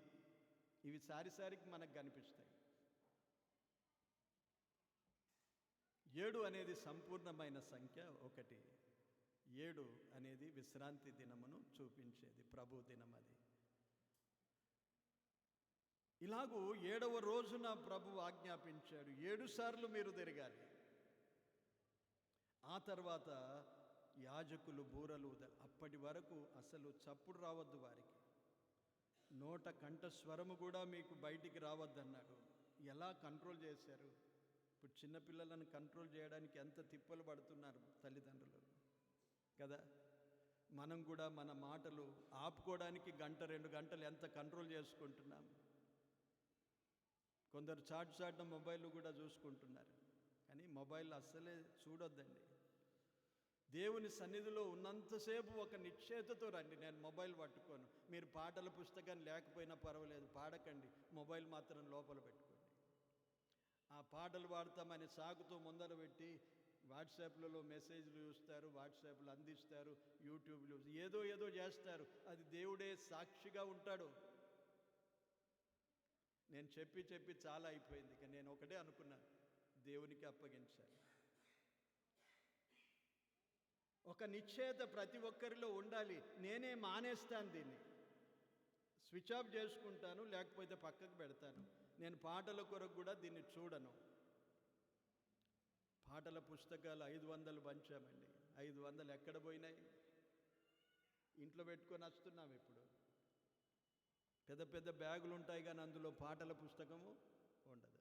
ఇవి సారిసారికి మనకు కనిపిస్తాయి. 7 అనేది సంపూర్ణమైన సంఖ్య. 1 7 అనేది విశ్రాంతి దినమును చూపించేది, ప్రభు దినం అది. ఇలాగూ 7వ రోజున ప్రభు ఆజ్ఞాపించాడు 7 సార్లు మీరు తిరగాలి. ఆ తర్వాత యాజకులు బూరలు అప్పటి వరకు అసలు చప్పుడు రావద్దు వారికి, నోట కంఠస్వరము కూడా మీకు బయటికి రావద్దన్నాడు. ఎలా కంట్రోల్ చేశారు? ఇప్పుడు చిన్నపిల్లలను కంట్రోల్ చేయడానికి ఎంత తిప్పలు పడుతున్నారు తల్లిదండ్రులు కదా. మనం కూడా మన మాటలు ఆపుకోవడానికి 1-2 గంటలు ఎంత కంట్రోల్ చేసుకుంటున్నాం. కొందరు చాటు మొబైల్ కూడా చూసుకుంటున్నారు. కానీ మొబైల్ అస్సలే చూడొద్దండి. దేవుని సన్నిధిలో ఉన్నంతసేపు ఒక నిశ్చయతతో రండి. నేను మొబైల్ పట్టుకోను. మీరు పాటల పుస్తకం లేకపోయినా పర్వాలేదు, పాడకండి, మొబైల్ మాత్రం లోపల పెట్టుకోండి. ఆ పాటలు పాడతామని సాగుతూ ముందర పెట్టి వాట్సాప్లలో మెసేజ్లు చూస్తారు, వాట్సాప్లు అందిస్తారు, యూట్యూబ్లు ఏదో చేస్తారు. అది దేవుడే సాక్షిగా ఉంటాడు. నేను చెప్పి చాలా అయిపోయింది. ఇక నేను ఒకటే అనుకున్నాను, దేవునికి అప్పగించాలి. ఒక నిశ్చయత ప్రతి ఒక్కరిలో ఉండాలి. నేనే మానేస్తాను, దీన్ని స్విచ్ ఆఫ్ చేసుకుంటాను, లేకపోతే పక్కకు పెడతాను. నేను పాటల కొరకు కూడా దీన్ని చూడను. పాటల పుస్తకాలు 500 పంచామండి. 500 ఎక్కడ పోయినాయి? ఇంట్లో పెట్టుకొని వస్తున్నాం. ఇప్పుడు పెద్ద బ్యాగులు ఉంటాయి, కానీ అందులో పాటల పుస్తకము ఉండదు.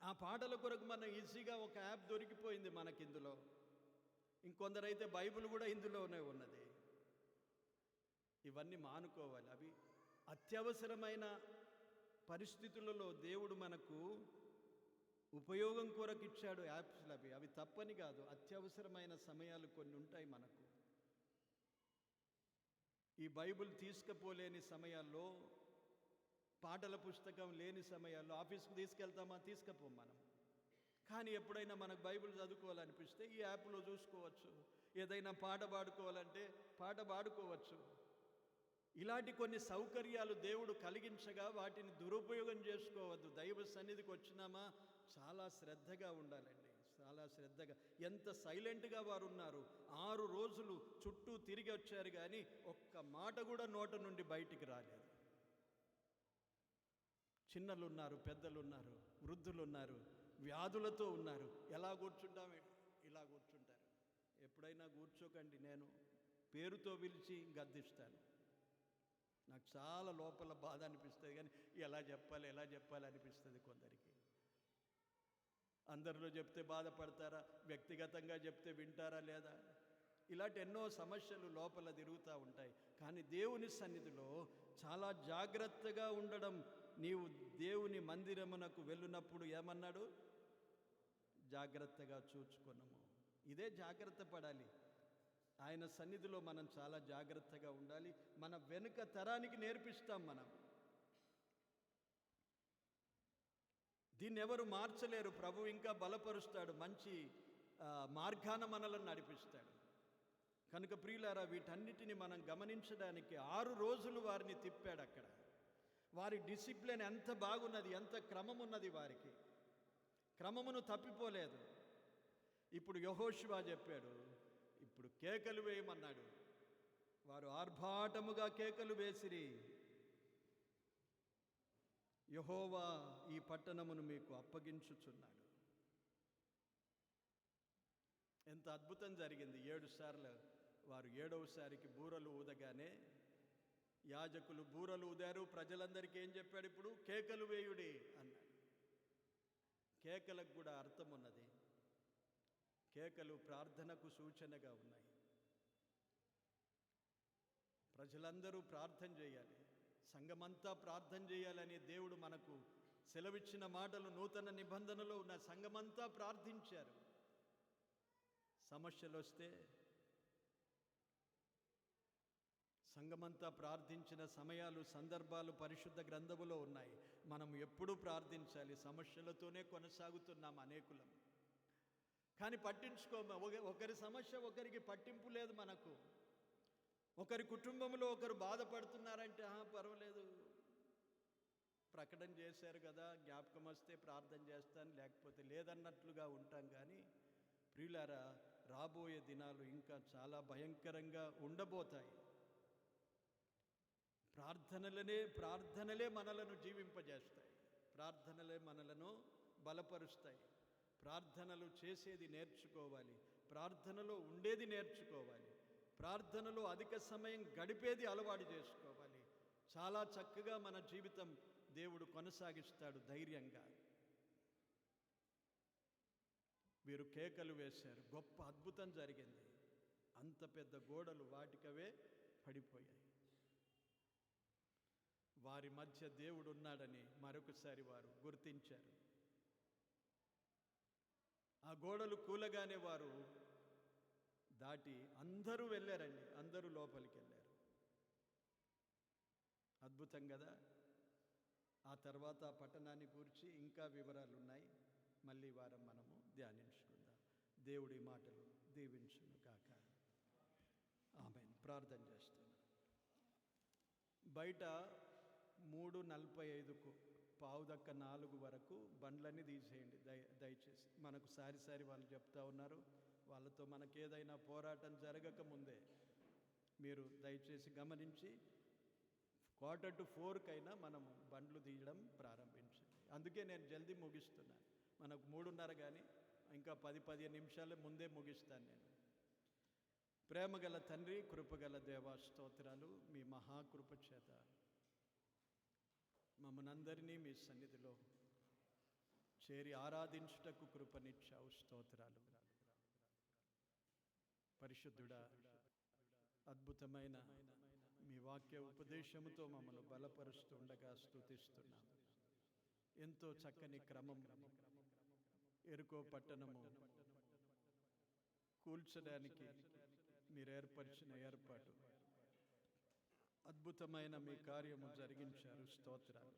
ఆ పాటల కొరకు మనం ఈజీగా ఒక యాప్ దొరికిపోయింది మనకి ఇందులో. ఇంకొందరైతే బైబిల్ కూడా ఇందులోనే ఉన్నది. ఇవన్నీ మానుకోవాలి. అవి అత్యవసరమైన పరిస్థితులలో దేవుడు మనకు ఉపయోగం కొరకు ఇచ్చాడు యాప్స్లు. అవి తప్పని కాదు. అత్యవసరమైన సమయాలు కొన్ని ఉంటాయి మనకు. ఈ బైబిల్ తీసుకుపోలేని సమయాల్లో, పాటల పుస్తకం లేని సమయాల్లో ఆఫీస్కి తీసుకెళ్తామా? తీసుకుపోం మనం. కానీ ఎప్పుడైనా మనకు బైబిల్ చదువుకోవాలనిపిస్తే ఈ యాప్లో చూసుకోవచ్చు. ఏదైనా పాట పాడుకోవాలంటే పాట పాడుకోవచ్చు. ఇలాంటి కొన్ని సౌకర్యాలు దేవుడు కలిగించగా వాటిని దురుపయోగం చేసుకోవద్దు. దైవ సన్నిధికి వచ్చినామా చాలా శ్రద్ధగా ఉండాలండి. చాలా శ్రద్ధగా. ఎంత సైలెంట్గా వారు ఉన్నారు. 6 రోజులు చుట్టూ తిరిగి వచ్చారు, కానీ ఒక్క మాట కూడా నోట నుండి బయటికి రాలేదు. చిన్నలున్నారు, పెద్దలున్నారు, వృద్ధులున్నారు, వ్యాధులతో ఉన్నారు. ఎలా కూర్చుంటామే? ఇలా కూర్చుంటారు. ఎప్పుడైనా కూర్చోకండి. నేను పేరుతో పిలిచి గద్దిస్తాను. నాకు చాలా లోపల బాధ అనిపిస్తుంది, కానీ ఎలా చెప్పాలి అనిపిస్తుంది కొందరికి. అందరిలో చెప్తే బాధపడతారా? వ్యక్తిగతంగా చెప్తే వింటారా లేదా? ఇలాంటి ఎన్నో సమస్యలు లోపల తిరుగుతూ ఉంటాయి. కానీ దేవుని సన్నిధిలో చాలా జాగ్రత్తగా ఉండడం. నీవు దేవుని మందిరమునకు వెళ్ళినప్పుడు ఏమన్నాడు? జాగ్రత్తగా చూచుకొనము. ఇదే జాగ్రత్త పడాలి. ఆయన సన్నిధిలో మనం చాలా జాగ్రత్తగా ఉండాలి. మన వెనుక తరానికి నేర్పిస్తాం మనం. దీన్ని ఎవరు మార్చలేరు. ప్రభు ఇంకా బలపరుస్తాడు, మంచి మార్గాన మనలను నడిపిస్తాడు. కనుక ప్రియులారా, వీటన్నిటిని మనం గమనించడానికి 6 రోజులు వారిని తిప్పాడు అక్కడ. వారి డిసిప్లిన్ ఎంత బాగున్నది, ఎంత క్రమం ఉన్నది వారికి. క్రమమును తప్పిపోలేదు. ఇప్పుడు యెహోషువ చెప్పాడు, ఇప్పుడు కేకలు వేయమన్నాడు. వారు ఆర్భాటముగా కేకలు వేసిరి. యెహోవా ఈ పట్టణమును మీకు అప్పగించుచున్నాడు. ఎంత అద్భుతం జరిగింది. 7 సార్లు వారు 7వసారికి బూరలు ఊదగానే యాజకులు బూరలు ఊదారు. ప్రజలందరికీ ఏం చెప్పాడు? ఇప్పుడు కేకలు వేయుడి అన్నాడు. కేకలకు కూడా అర్థం ఉన్నది. కేకలు ప్రార్థనకు సూచనగా ఉన్నాయి. ప్రజలందరూ ప్రార్థన చేయాలి, సంఘమంతా ప్రార్థన చేయాలని దేవుడు మనకు సెలవిచ్చిన మాటలు నూతన నిబంధనలో ఉన్న. సంఘమంతా ప్రార్థించారు. సమస్యలు వస్తే సంఘమంతా ప్రార్థించిన సమయాలు, సందర్భాలు పరిశుద్ధ గ్రంథములో ఉన్నాయి. మనం ఎప్పుడూ ప్రార్థించాలి. సమస్యలతోనే కొనసాగుతున్నాం అనేకులం. కానీ పట్టించుకోమ. ఒకరి సమస్య ఒకరికి పట్టింపు లేదు మనకు. ఒకరి కుటుంబంలో ఒకరు బాధపడుతున్నారంటే పర్వాలేదు, ప్రకటన చేశారు కదా, జ్ఞాపకం వస్తే ప్రార్థన చేస్తాను, లేకపోతే లేదన్నట్లుగా ఉంటాం. కానీ ప్రియులారా, రాబోయే దినాలు ఇంకా చాలా భయంకరంగా ఉండబోతాయి. ప్రార్థనలే మనలను జీవింపజేస్తాయి. ప్రార్థనలే మనలను బలపరుస్తాయి. ప్రార్థనలు చేసేది నేర్చుకోవాలి. ప్రార్థనలో ఉండేది నేర్చుకోవాలి. ప్రార్థనలో అధిక సమయం గడిపేది అలవాటు చేసుకోవాలి. చాలా చక్కగా మన జీవితం దేవుడు కొనసాగిస్తాడు ధైర్యంగా. వీరు కేకలు వేశారు. గొప్ప అద్భుతం జరిగింది. అంత పెద్ద గోడలు వాటికవే పడిపోయాయి. వారి మధ్య దేవుడు ఉన్నాడని మరొకసారి వారు గుర్తించారు. ఆ గోడలు కూలగానే వారు దాటి అందరూ వెళ్ళారండి. అందరూ లోపలికి వెళ్ళారు. అద్భుతం కదా. ఆ తర్వాత ఆ పట్టణాన్ని గురించి ఇంకా వివరాలు ఉన్నాయి. మళ్ళీ వారం మనము ధ్యానించుకుందాం. దేవుడి మాటలు దీవించును కాక. ఆమేన్. ప్రార్థన చేస్తున్నాను. బయట 3:45కు 3:45 వరకు బండ్లన్నీ తీసేయండి దయచేసి. మనకు సారి వాళ్ళు చెప్తా ఉన్నారు. వాళ్ళతో మనకేదైనా పోరాటం జరగక ముందే మీరు దయచేసి గమనించి 3:45కైనా మనము బండ్లు తీయడం ప్రారంభించండి. అందుకే నేను జల్దీ ముగిస్తున్నాను. మనకు 3:30 కానీ ఇంకా 10-15 నిమిషాల ముందే ముగిస్తాను నేను. ప్రేమగల తండ్రి, కృపగల దేవా, స్తోత్రాలు. మీ మహాకృప చేత మమ్మల్నందరినీ మీ సన్నిధిలో చేరి ఆరాధించుటకు కృపనిచ్చావు. స్తోత్రాలు. పరిశుద్ధుడా, అద్భుతమైన మీ వాక్య ఉపదేశముతో మమ్మల్ని బలపరుస్తూ ఉండగా స్తుతిస్తున్నాం. ఎంతో చక్కని క్రమం ఎరుకో పట్టణము కూల్చడానికి మీరు ఏర్పరిచిన ఏర్పాటు, అద్భుతమైన మీ కార్యము జరిగించారు. స్తోత్రాలు.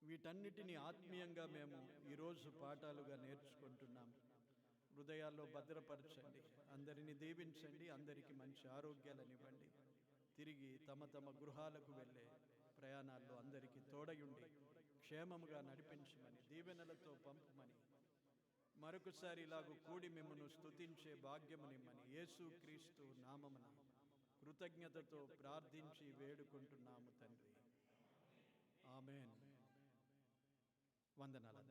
వీటన్నిటినీ ఆత్మీయంగా మేము ఈరోజు పాఠాలుగా నేర్చుకుంటున్నాం. హృదయాల్లో భద్రపరచండి. అందరినీ దీవించండి. అందరికీ మంచి ఆరోగ్యాలను ఇవ్వండి. తిరిగి తమ తమ గృహాలకు వెళ్ళే ప్రయాణాల్లో అందరికీ తోడయుండి క్షేమముగా నడిపించమని, దీవెనలతో పంపమని, మరొకసారి ఇలాగూ కూడి మిమ్మల్ని స్తుతించే భాగ్యమునిమ్మని యేసుక్రీస్తు నామమున కృతజ్ఞతతో ప్రార్థించి వేడుకుంటున్నాము తండ్రి. ఆమేన్. వందనాలు.